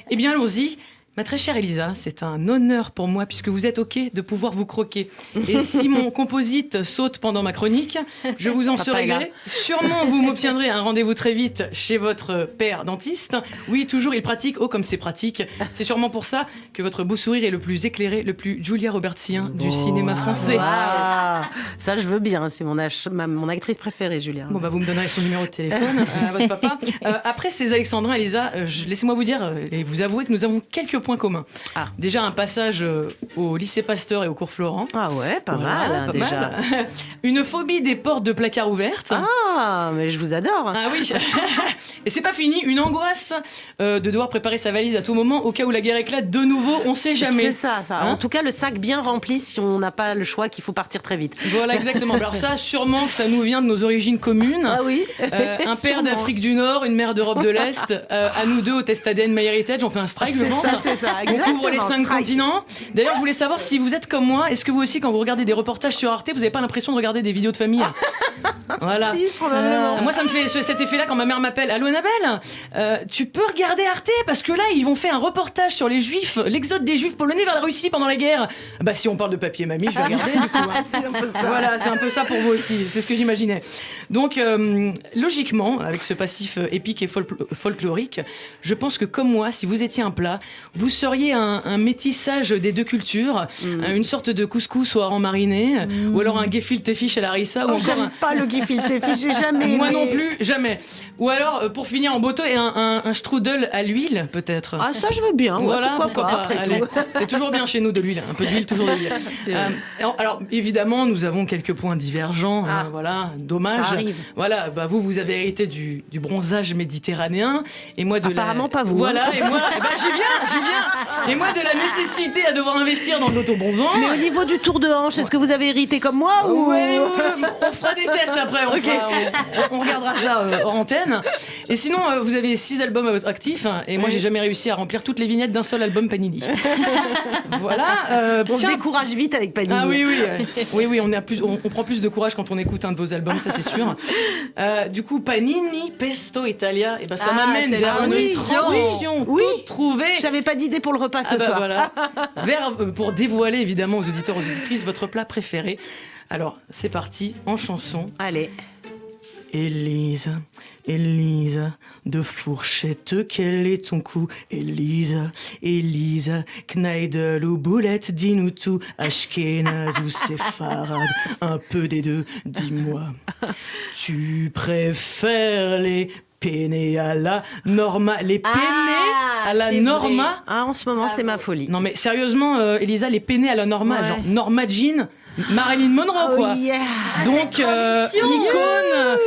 Eh bien, allons-y. Ma très chère Elisa, c'est un honneur pour moi puisque vous êtes OK de pouvoir vous croquer. Et si mon composite saute pendant ma chronique, je vous en serai gré. Sûrement, vous m'obtiendrez un rendez-vous très vite chez votre père dentiste. Oui, toujours, il pratique. Oh, comme c'est pratique. C'est sûrement pour ça que votre beau sourire est le plus éclairé, le plus Julia Robertsien du cinéma français. Wow. Ça, je veux bien. C'est mon actrice préférée, Julia. Bon, vous me donnerez son numéro de téléphone à votre papa. Après ces Alexandrins, Elisa, laissez-moi vous dire et vous avouer que nous avons quelques points communs. Déjà un passage au lycée Pasteur et au cours Florent. Ah ouais, pas mal déjà. Une phobie des portes de placard ouvertes. Ah, mais je vous adore. Ah oui. Et c'est pas fini, une angoisse de devoir préparer sa valise à tout moment au cas où la guerre éclate de nouveau, on sait jamais. C'est ça. En tout cas, le sac bien rempli si on n'a pas le choix qu'il faut partir très vite. Voilà, exactement. Alors ça, sûrement que ça nous vient de nos origines communes. Ah oui. Un père d'Afrique du Nord, une mère d'Europe de l'Est. À nous deux, au test ADN MyHeritage, on fait un strike, je pense. C'est ça, on couvre les 5 continents. D'ailleurs, je voulais savoir si vous êtes comme moi. Est-ce que vous aussi, quand vous regardez des reportages sur Arte, vous n'avez pas l'impression de regarder des vidéos de famille? Voilà. Si, probablement. Moi, ça me fait cet effet-là quand ma mère m'appelle. Allô, Annabelle, tu peux regarder Arte parce que là, ils vont faire un reportage sur les Juifs, l'exode des Juifs polonais vers la Russie pendant la guerre. Bah, si on parle de papier mamie, je vais regarder. Du coup, hein. C'est un peu ça. Voilà, c'est un peu ça pour vous aussi. C'est ce que j'imaginais. Donc, logiquement, avec ce passif épique et folklorique, je pense que comme moi, si vous étiez un plat, vous seriez un métissage des deux cultures, une sorte de couscous au hareng mariné, ou alors un gefilte fish à la harissa, ou encore j'aime pas le gefilte fish, j'ai jamais aimé. Moi non plus, jamais. Ou alors, pour finir en beau-temps, un strudel à l'huile, peut-être. Ah, ça, je veux bien. Voilà, pourquoi pas, après allez. tout. C'est toujours bien chez nous de l'huile, un peu d'huile, toujours de l'huile. Alors, évidemment, nous avons quelques points divergents. Voilà, dommage. Ça arrive. Voilà, vous avez hérité du bronzage méditerranéen, et moi de apparemment pas vous. Voilà, et moi, j'y viens. Et moi de la nécessité à devoir investir dans de l'autobronzant. Mais au niveau du tour de hanche, est-ce que vous avez hérité comme moi ou... Ouais, on fera des tests après. On regardera ça hors antenne. Et sinon, vous avez 6 albums à votre actif, et moi j'ai jamais réussi à remplir toutes les vignettes d'un seul album Panini. Voilà. On se décourage vite avec Panini. Ah oui, on prend plus de courage quand on écoute un de vos albums, ça c'est sûr. Du coup, Panini, Pesto Italia, et ça m'amène vers une transition toute trouvée. J'avais pas d'idée pour le repas ce soir. Voilà. Pour dévoiler évidemment aux auditeurs, aux auditrices votre plat préféré. Alors, c'est parti, en chanson. Allez. Elisa, Elisa, de fourchette, quel est ton coup? Elisa, Elisa, Kneidel ou boulette, dis-nous tout. Ashkenaz ou séfarade, un peu des deux, dis-moi. Tu préfères les penne à la norma, les penne à la norma. Ah, en ce moment, c'est ma folie. Non mais sérieusement, Elisa, les penne à la norma, genre Norma Jean, Marilyn Monroe, quoi. Yeah. Donc, icône,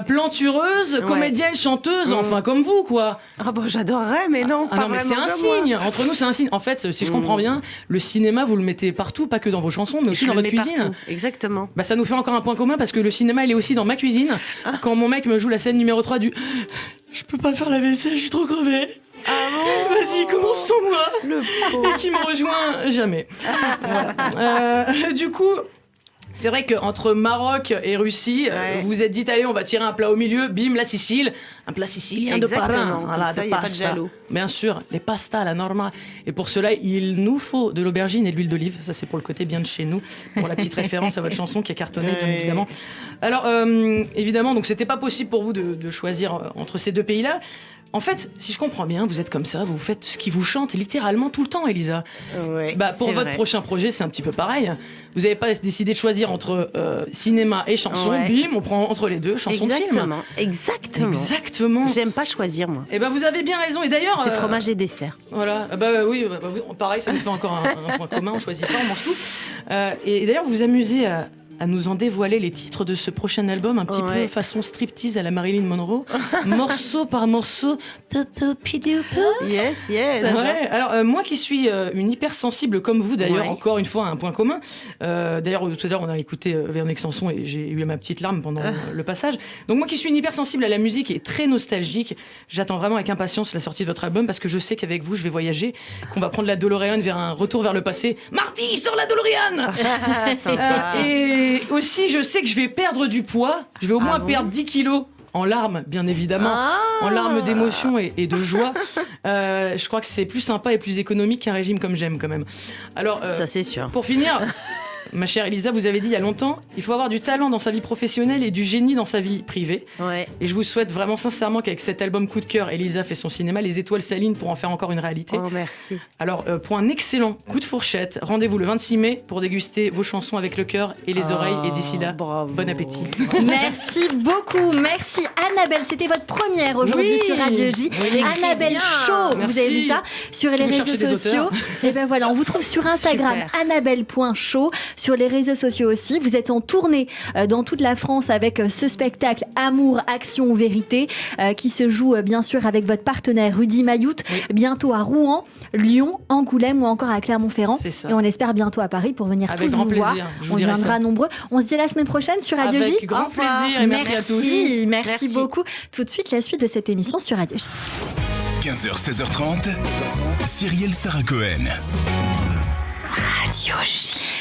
plantureuse, comédienne, chanteuse, enfin comme vous, quoi. Ah bon, j'adorerais, mais non, pas non, mais c'est un signe. Entre nous, c'est un signe. En fait, si je comprends bien, le cinéma, vous le mettez partout, pas que dans vos chansons, mais aussi dans votre cuisine. Partout. Exactement. Ça nous fait encore un point commun parce que le cinéma, il est aussi dans ma cuisine. Quand mon mec me joue la scène numéro 3 du je peux pas faire la vaisselle, je suis trop crevée. Ah bon? Vas-y, commence sans moi. Le pauvre. Et qui me rejoint jamais. Voilà. Du coup, c'est vrai qu'entre Maroc et Russie, vous vous êtes dit, allez, on va tirer un plat au milieu, bim, la Sicile, un plat sicilien de parrain. Voilà, de pasta. Bien sûr, les pastas à la norma. Et pour cela, il nous faut de l'aubergine et de l'huile d'olive. Ça, c'est pour le côté bien de chez nous, pour la petite référence à votre chanson qui a cartonné, bien évidemment. Alors, évidemment, donc c'était pas possible pour vous de choisir entre ces deux pays-là. En fait, si je comprends bien, vous êtes comme ça, vous faites ce qui vous chante littéralement tout le temps, Elisa. Ouais, Pour votre vrai. prochain projet, c'est un petit peu pareil. Vous n'avez pas décidé de choisir entre cinéma et chanson. Ouais. Bim, on prend entre les deux, chanson de film. Exactement. J'aime pas choisir, moi. Eh ben, vous avez bien raison. Et d'ailleurs... C'est fromage et dessert. Voilà. Pareil, ça nous fait encore un point commun. On choisit pas, on mange tout. Et d'ailleurs, vous vous amusez à nous en dévoiler les titres de ce prochain album, un petit peu façon striptease à la Marilyn Monroe, morceau par morceau. Yes. Ouais. Alors moi qui suis une hypersensible comme vous d'ailleurs, encore une fois un point commun. D'ailleurs tout à l'heure on a écouté Véronique Sanson et j'ai eu ma petite larme pendant le passage. Donc moi qui suis une hypersensible à la musique et très nostalgique, j'attends vraiment avec impatience la sortie de votre album parce que je sais qu'avec vous je vais voyager, qu'on va prendre la DeLorean vers un retour vers le passé. Marty, sors la DeLorean. Et aussi, je sais que je vais perdre du poids. Je vais au moins perdre 10 kilos. En larmes, bien évidemment. En larmes d'émotion et de joie. Je crois que c'est plus sympa et plus économique qu'un régime comme j'aime, quand même. Alors, ça, c'est sûr. Pour finir... Ma chère Elisa, vous avez dit il y a longtemps, il faut avoir du talent dans sa vie professionnelle et du génie dans sa vie privée. Ouais. Et je vous souhaite vraiment sincèrement qu'avec cet album coup de cœur, Elisa fait son cinéma, les étoiles s'alignent pour en faire encore une réalité. Oh, merci. Alors, pour un excellent coup de fourchette, rendez-vous le 26 mai pour déguster vos chansons avec le cœur et les oreilles. Et d'ici là, bon appétit. Merci beaucoup. Merci Annabelle. C'était votre première aujourd'hui sur Radio J. Annabelle Show. Vous avez vu ça sur les réseaux sociaux. Et ben voilà, on vous trouve sur Instagram annabelle.show. Sur les réseaux sociaux aussi. Vous êtes en tournée dans toute la France avec ce spectacle Amour, Action, Vérité qui se joue bien sûr avec votre partenaire Rudy Mayout. Bientôt à Rouen, Lyon, Angoulême ou encore à Clermont-Ferrand. Et on espère bientôt à Paris pour venir tous vous voir. On viendra nombreux. On se dit à la semaine prochaine sur Radio J. Avec grand plaisir et merci à tous. Merci beaucoup. Tout de suite, la suite de cette émission sur Radio J. 15h, 16h30, Cyrielle Sarah Cohen. Radio J.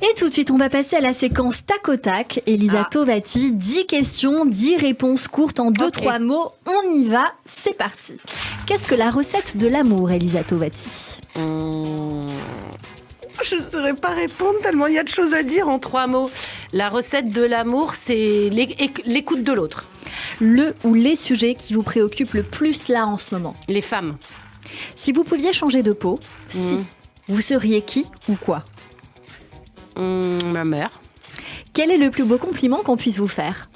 Et tout de suite, on va passer à la séquence tac au tac. Elisa Tovati, 10 questions, 10 réponses courtes en 2-3 mots. On y va, c'est parti. Qu'est-ce que la recette de l'amour, Elisa Tovati ? Je ne saurais pas répondre tellement il y a de choses à dire en 3 mots. La recette de l'amour, c'est l'écoute de l'autre. Le ou les sujets qui vous préoccupent le plus là en ce moment ? Les femmes. Si vous pouviez changer de peau, vous seriez qui ou quoi ? Ma mère. Quel est le plus beau compliment qu'on puisse vous faire ?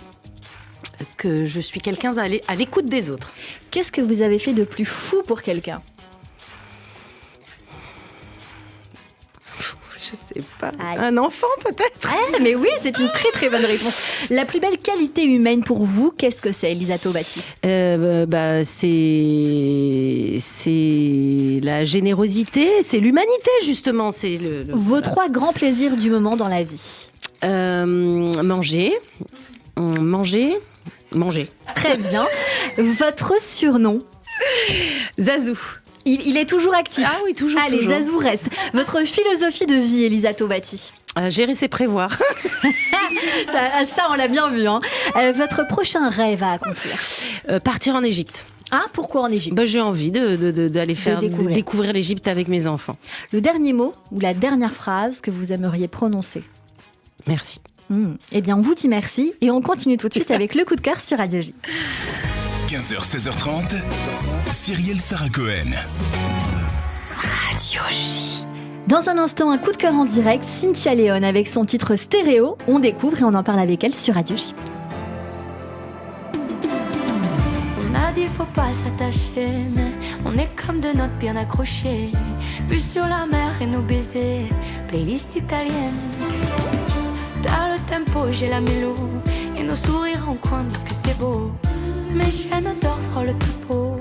Que je suis quelqu'un à l'écoute des autres. Qu'est-ce que vous avez fait de plus fou pour quelqu'un ? Je sais pas. Un enfant peut-être ? Mais oui, c'est une très très bonne réponse. La plus belle qualité humaine pour vous, qu'est-ce que c'est, Elisa Tovati ? C'est la générosité, c'est l'humanité justement. C'est vos 3 grands plaisirs du moment dans la vie ? Manger. Très bien. Votre surnom ? Zazou. Il est toujours actif. Ah oui, toujours. Allez, Zazou reste. Votre philosophie de vie, Elisa Tovati ? Gérer, c'est prévoir. ça, on l'a bien vu. Hein. Votre prochain rêve à accomplir ? Partir en Égypte. Ah, pourquoi en Égypte ? J'ai envie d'aller découvrir l'Égypte avec mes enfants. Le dernier mot ou la dernière phrase que vous aimeriez prononcer ? Merci. Eh bien, on vous dit merci et on continue tout de suite avec le coup de cœur sur Radio J. 15h, 16h30, Cyrielle Sarah Cohen. Radio J. Dans un instant, un coup de cœur en direct, Cynthia Léon avec son titre Stéréo. On découvre et on en parle avec elle sur Radio J. On a dit faut pas s'attacher, mais on est comme deux notes bien accrochées. Vue sur la mer et nos baisers, playlist italienne. T'as le tempo, j'ai la mélo, et nos sourires en coin disent que c'est beau. Mes chaînes d'or frôlent tout beau.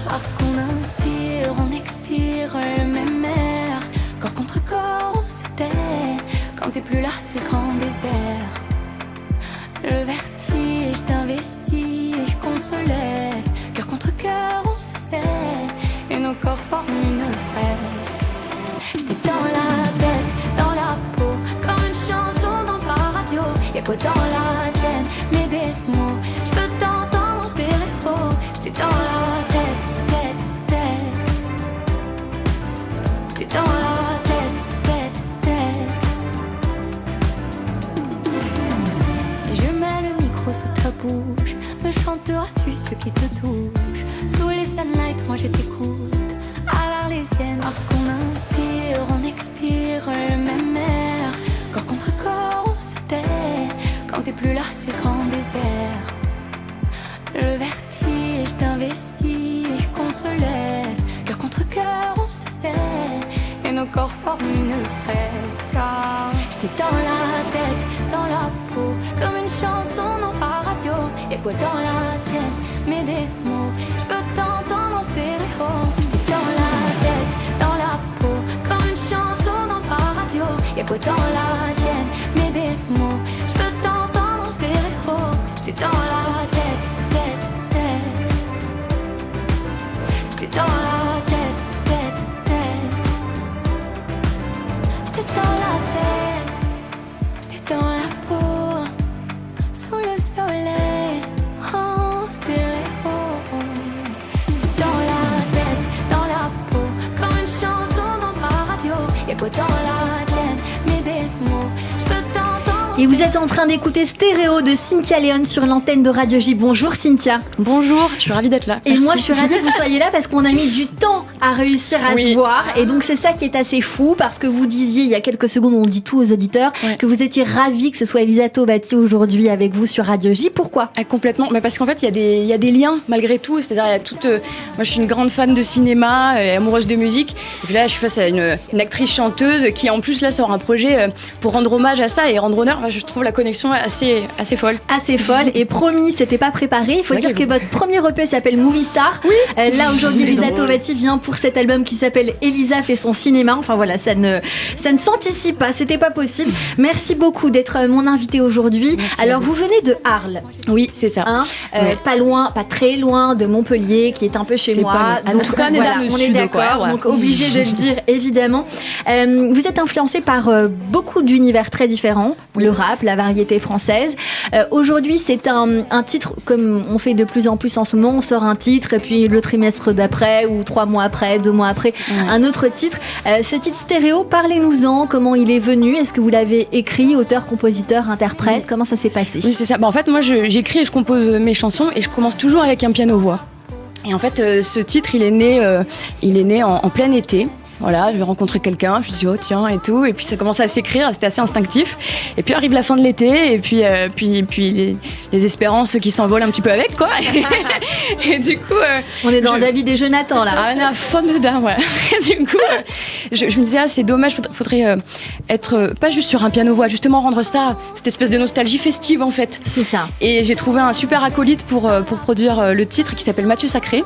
Parce qu'on inspire, on expire le même air. Corps contre corps, on se tait. Quand t'es plus là, c'est le grand désert. Le vertige d'investige qu'on se laisse. Cœur contre cœur, on se sait. Et nos corps forment une fresque. J'étais dans la tête, dans la peau, comme une chanson dans la radio. Y'a quoi dans la tienne, mais des mots. J'peux t'entendre en stéréo. J'étais dans la tête. J'étais dans la tête. Si je mets le micro sous ta bouche, me chanteras-tu ce qui te touche? moi je t'écoute à l'arlésienne. Lorsqu'on inspire, on expire le même air. Corps contre corps, on se tait. Quand t'es plus là, c'est le grand désert. Le vertige t'investige, qu'on se laisse. Cœur contre cœur, on se sait. Et nos corps forment une fresque. Car j'étais dans la tête, dans la peau, comme une chanson non pas radio. Y'a quoi dans la tienne, mais des mots. J'peux t'entendre en stéréo. J'étais dans la tête, dans la peau, comme une chanson non pas radio. Y'a quoi dans la tienne, mais des mots. J'peux t'entendre en stéréo. J'étais dans la tête, tête, tête. J'étais dans la tête, tête, tête. J'étais dans la tête, j'étais dans la peau, sous le soleil, en stéréo. J'étais dans la tête, dans la peau, comme une chanson dans ma radio. Y'a quoi dans la tienne, mais des mots, j'peux t'entendre. Et vous êtes en train d'écouter Stéréo de Cynthia Léon sur l'antenne de Radio J. Bonjour Cynthia. Bonjour, je suis ravie d'être là. Et Merci. moi je suis ravie que vous soyez là parce qu'on a mis du temps à réussir à se voir. Et donc c'est ça qui est assez fou parce que vous disiez il y a quelques secondes, on dit tout aux auditeurs, que vous étiez ravie que ce soit Elisa Tovati aujourd'hui avec vous sur Radio J. Pourquoi ? Complètement, mais parce qu'en fait il y a des liens malgré tout. C'est-à-dire il y a toute, moi je suis une grande fan de cinéma, amoureuse de musique. Et puis là je suis face à une actrice chanteuse qui en plus là sort un projet pour rendre hommage à ça et rendre honneur. Je trouve la connexion assez folle. Assez folle. Et promis, c'était pas préparé. Il faut dire que votre premier EP s'appelle Movie Star. Oui. Là aujourd'hui, Elisa Tovati vient pour cet album qui s'appelle Elisa fait son cinéma. Enfin voilà, ça ne s'anticipe pas. C'était pas possible. Merci beaucoup d'être mon invité aujourd'hui. Alors vous venez de Arles. Oui, c'est ça. Hein, pas loin, pas très loin de Montpellier, qui est un peu chez moi. En tout cas, on est d'accord. Donc obligé de le dire évidemment. Vous êtes influencé par beaucoup d'univers très différents. Le rap, la variété française. Aujourd'hui, c'est un titre, comme on fait de plus en plus en ce moment, on sort un titre et puis le trimestre d'après ou 3 mois après, 2 mois après, un autre titre. Ce titre Stéréo, parlez-nous-en, comment il est venu, est-ce que vous l'avez écrit, auteur, compositeur, interprète, comment ça s'est passé ? Oui, c'est ça. En fait, moi, j'écris et je compose mes chansons et je commence toujours avec un piano-voix. Et en fait, ce titre, il est né en plein été. Voilà, j'ai rencontré quelqu'un, je me suis dit, oh tiens, et tout. Et puis ça commençait à s'écrire, c'était assez instinctif. Et puis arrive la fin de l'été, et puis les espérances qui s'envolent un petit peu avec, quoi. Et du coup... on est dans David et Jonathan, là. On est à fond dedans, voilà. Du coup, je me disais, c'est dommage, faudrait être pas juste sur un piano-voix, justement rendre ça, cette espèce de nostalgie festive, en fait. C'est ça. Et j'ai trouvé un super acolyte pour produire le titre qui s'appelle Mathieu Sacré.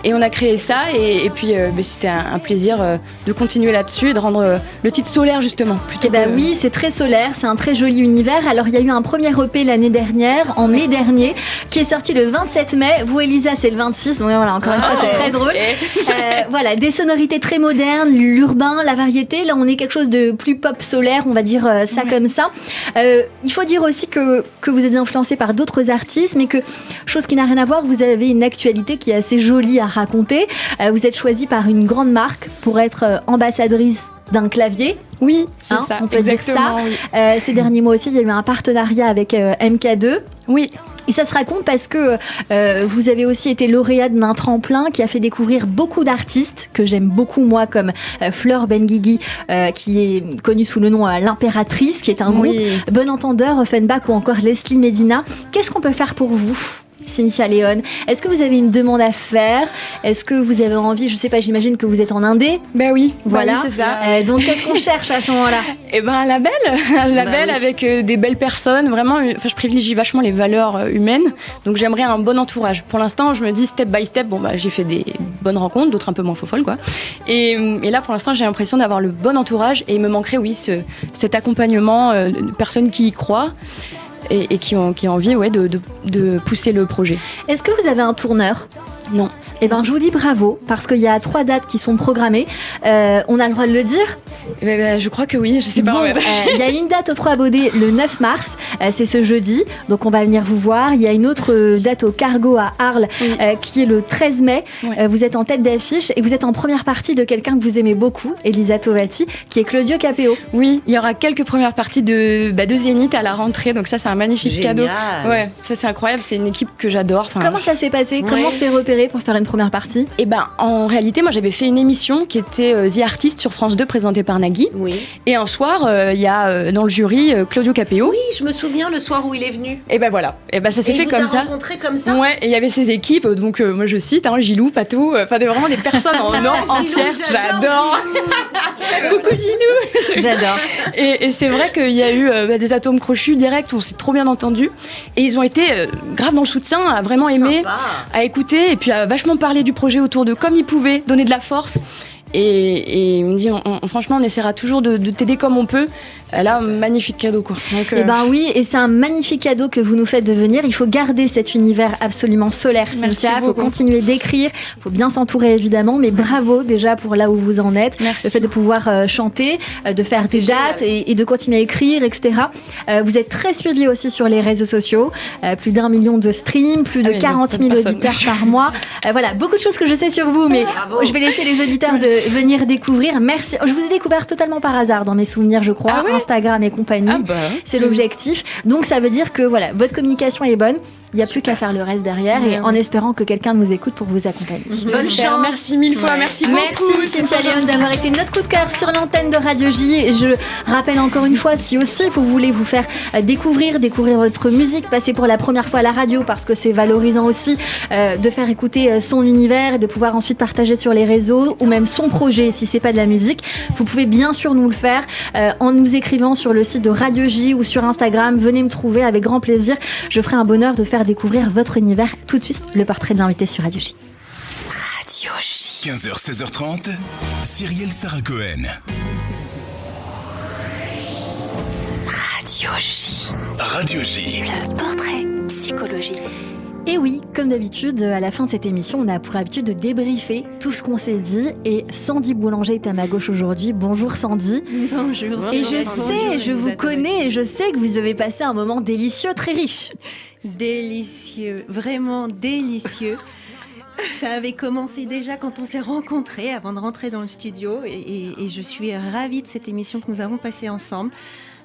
Et on a créé ça, et puis c'était un plaisir... de continuer là-dessus et de rendre le titre solaire justement. Oui, c'est très solaire, c'est un très joli univers. Alors il y a eu un premier EP l'année dernière, en mai dernier, qui est sorti le 27 mai. Vous Elisa, c'est le 26, donc voilà, encore une fois, c'est très drôle. Voilà, des sonorités très modernes, l'urbain, la variété. Là, on est quelque chose de plus pop solaire, on va dire ça comme ça. Il faut dire aussi que vous êtes influencé par d'autres artistes, mais que, chose qui n'a rien à voir, vous avez une actualité qui est assez jolie à raconter. Vous êtes choisi par une grande marque pour être ambassadrice d'un clavier. Oui, c'est ça. On peut dire ça. Oui. Ces derniers mois aussi, il y a eu un partenariat avec MK2. Oui. Et ça se raconte parce que vous avez aussi été lauréate d'un tremplin qui a fait découvrir beaucoup d'artistes que j'aime beaucoup moi, comme Fleur Benguigui, qui est connue sous le nom L'Impératrice, qui est un groupe, Bon Entendeur, Offenbach ou encore Leslie Medina. Qu'est-ce qu'on peut faire pour vous, Cynthia Léon? Est-ce que vous avez une demande à faire? Est-ce que vous avez envie, je sais pas, j'imagine que vous êtes en indé? Ben oui, voilà, c'est ça. Donc qu'est-ce qu'on cherche à ce moment-là? Eh ben un label avec des belles personnes. Vraiment, je privilégie vachement les valeurs humaines. Donc j'aimerais un bon entourage. Pour l'instant, je me dis step by step. Bon j'ai fait des bonnes rencontres, d'autres un peu moins folles quoi. Et là pour l'instant, j'ai l'impression d'avoir le bon entourage et il me manquerait cet accompagnement de personnes qui y croient. Et qui ont envie de pousser le projet. Est-ce que vous avez un tourneur? Non. Eh ben, je vous dis bravo, parce qu'il y a 3 dates qui sont programmées. On a le droit de le dire? Je crois que oui, je sais pas. Il y a une date au 3 Baudets le 9 mars, c'est ce jeudi, donc on va venir vous voir. Il y a une autre date au Cargo à Arles, qui est le 13 mai. Vous êtes en tête d'affiche et vous êtes en première partie de quelqu'un que vous aimez beaucoup, Elisa Tovati, qui est Claudio Capéo. Oui, il y aura quelques premières parties de Zénith à la rentrée, donc ça c'est un magnifique cadeau. Ouais, ça c'est incroyable, c'est une équipe que j'adore. Comment ça s'est passé? Comment se fait repérer repéré pour faire une première partie? Et ben, en réalité, moi, j'avais fait une émission qui était The Artist sur France 2, présentée par Nagui. Oui. Et un soir, il y a dans le jury Claudio Capéo. Oui, je me souviens le soir où il est venu. Et ben voilà. Et ben ça s'est fait comme ça. Rencontré comme ça. Ouais. Et il y avait ses équipes. Donc moi, je cite Gilou, Pato. Enfin, vraiment des personnes en or entière. J'adore. Coucou Gilou. J'adore. Et c'est vrai qu'il y a eu des atomes crochus directs. On s'est trop bien entendus. Et ils ont été grave dans le soutien, à vraiment aimer, à écouter et puis à vachement parler du projet autour d'eux comme ils pouvaient, donner de la force. Et il me dit, franchement, on essaiera toujours de t'aider comme on peut. Là, magnifique cadeau, quoi. Donc, Eh ben oui, et c'est un magnifique cadeau que vous nous faites de venir. Il faut garder cet univers absolument solaire, Cynthia. Il faut continuer d'écrire. Il faut bien s'entourer, évidemment. Mais bravo déjà pour là où vous en êtes. Merci. Le fait de pouvoir chanter, de faire des dates et de continuer à écrire, etc. Vous êtes très suivis aussi sur les réseaux sociaux. Plus d'1 million de streams, plus de 40 000 auditeurs par mois. Voilà, beaucoup de choses que je sais sur vous, mais je vais laisser les auditeurs venir découvrir. Merci. Je vous ai découvert totalement par hasard dans mes souvenirs, je crois. Instagram et compagnie. C'est l'objectif. Donc ça veut dire que voilà, votre communication est bonne. Il n'y a plus qu'à faire le reste derrière et en espérant que quelqu'un nous écoute pour vous accompagner. Bonne chance. Merci mille fois. Merci beaucoup. Merci Cynthia Léon d'avoir été notre coup de cœur sur l'antenne de Radio J. Et je rappelle encore une fois, si aussi vous voulez vous faire découvrir votre musique, passer pour la première fois à la radio parce que c'est valorisant aussi de faire écouter son univers et de pouvoir ensuite partager sur les réseaux ou même son projet si c'est pas de la musique, vous pouvez bien sûr nous le faire en nous écrivant sur le site de Radio J ou sur Instagram. Venez me trouver avec grand plaisir. Je ferai un bonheur de faire découvrir votre univers. Tout de suite, le portrait de l'invité sur Radio J. Radio J. 15h, 16h30, Cyrielle Sarah Cohen. Radio J. Radio J. Le portrait psychologie. Et oui, comme d'habitude, à la fin de cette émission, on a pour habitude de débriefer tout ce qu'on s'est dit. Et Sandy Boulanger est à ma gauche aujourd'hui. Bonjour Sandy. Bonjour. Et je sais, je vous connais et je sais que vous avez passé un moment délicieux, très riche. Délicieux, vraiment délicieux. Ça avait commencé déjà quand on s'est rencontrés avant de rentrer dans le studio. Et je suis ravie de cette émission que nous avons passée ensemble.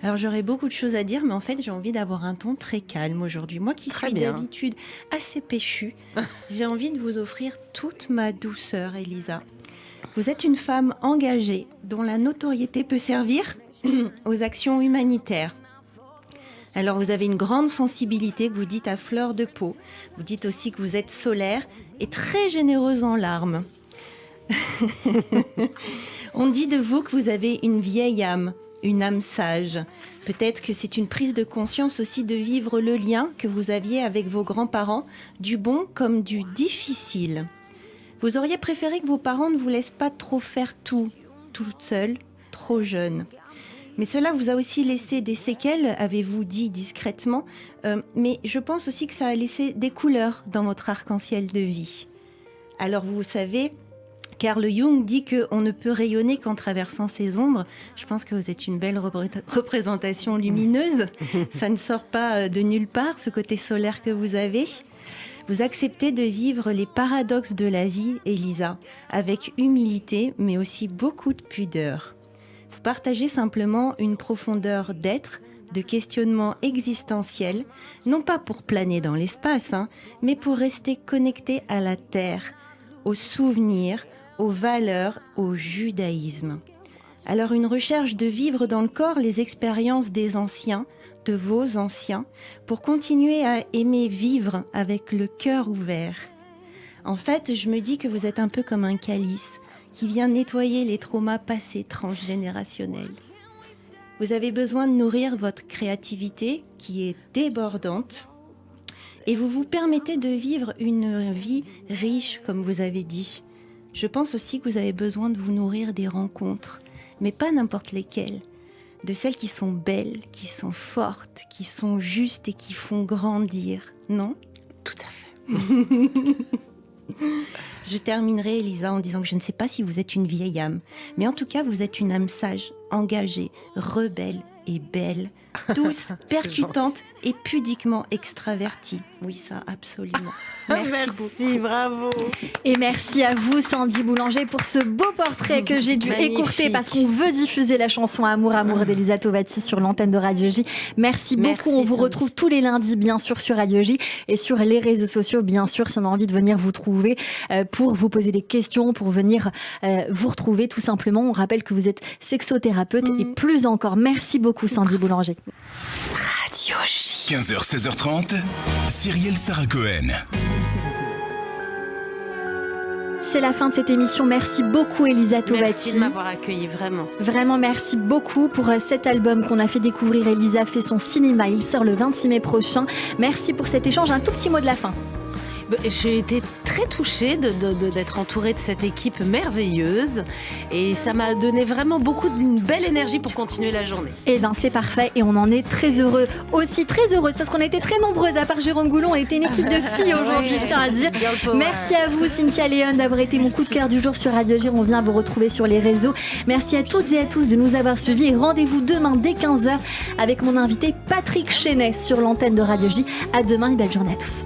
Alors j'aurais beaucoup de choses à dire, mais en fait j'ai envie d'avoir un ton très calme aujourd'hui. Moi qui suis d'habitude assez péchue, j'ai envie de vous offrir toute ma douceur, Elisa. Vous êtes une femme engagée dont la notoriété peut servir aux actions humanitaires. Alors vous avez une grande sensibilité que vous dites à fleur de peau. Vous dites aussi que vous êtes solaire et très généreuse en larmes. On dit de vous que vous avez une vieille âme. Une âme sage. Peut-être que c'est une prise de conscience aussi de vivre le lien que vous aviez avec vos grands-parents, du bon comme du difficile. Vous auriez préféré que vos parents ne vous laissent pas trop faire tout, toute seule, trop jeune. Mais cela vous a aussi laissé des séquelles, avez-vous dit discrètement, mais je pense aussi que ça a laissé des couleurs dans votre arc-en-ciel de vie. Alors vous savez, Carl Jung dit qu'on ne peut rayonner qu'en traversant ses ombres. Je pense que vous êtes une belle représentation lumineuse. Ça ne sort pas de nulle part, ce côté solaire que vous avez. Vous acceptez de vivre les paradoxes de la vie, Elisa, avec humilité, mais aussi beaucoup de pudeur. Vous partagez simplement une profondeur d'être, de questionnement existentiel, non pas pour planer dans l'espace, mais pour rester connecté à la terre, aux souvenirs, aux valeurs, au judaïsme. Alors une recherche de vivre dans le corps les expériences des anciens, de vos anciens, pour continuer à aimer vivre avec le cœur ouvert. En fait, je me dis que vous êtes un peu comme un calice qui vient nettoyer les traumas passés transgénérationnels. Vous avez besoin de nourrir votre créativité qui est débordante et vous vous permettez de vivre une vie riche, comme vous avez dit. Je pense aussi que vous avez besoin de vous nourrir des rencontres, mais pas n'importe lesquelles. De celles qui sont belles, qui sont fortes, qui sont justes et qui font grandir, non ? Tout à fait. Je terminerai, Elisa, en disant que je ne sais pas si vous êtes une vieille âme, mais en tout cas, vous êtes une âme sage, engagée, rebelle et belle, douce, percutante et pudiquement extravertie. Oui, ça, absolument. Merci, bravo. Et merci à vous, Sandy Boulanger, pour ce beau portrait que j'ai dû écourter parce qu'on veut diffuser la chanson Amour, Amour d'Elisa Tovati sur l'antenne de Radio J. Merci beaucoup. On vous retrouve tous les lundis, bien sûr, sur Radio J et sur les réseaux sociaux, bien sûr, si on a envie de venir vous trouver pour vous poser des questions, pour venir vous retrouver tout simplement. On rappelle que vous êtes sexothérapeute et plus encore. Merci beaucoup, Sandy Boulanger. Radio J. 15h, 16h30, Cyrielle Sarah Cohen. C'est la fin de cette émission. Merci beaucoup, Elisa Tovati. Merci de m'avoir accueilli, vraiment. Vraiment, merci beaucoup pour cet album qu'on a fait découvrir. Elisa fait son cinéma. Il sort le 26 mai prochain. Merci pour cet échange. Un tout petit mot de la fin. J'ai été très touchée d'être entourée de cette équipe merveilleuse et ça m'a donné vraiment une belle énergie pour continuer la journée. Eh bien c'est parfait et on en est très heureux. Aussi très heureuse parce qu'on a été très nombreuses, à part Jérôme Goulon, on a été une équipe de filles aujourd'hui, je tiens à dire. Merci à vous Cynthia Léon d'avoir été mon coup de cœur du jour sur Radio J. On vient vous retrouver sur les réseaux. Merci à toutes et à tous de nous avoir suivis et rendez-vous demain dès 15h avec mon invité Patrick Chenet sur l'antenne de Radio J. À demain et belle journée à tous.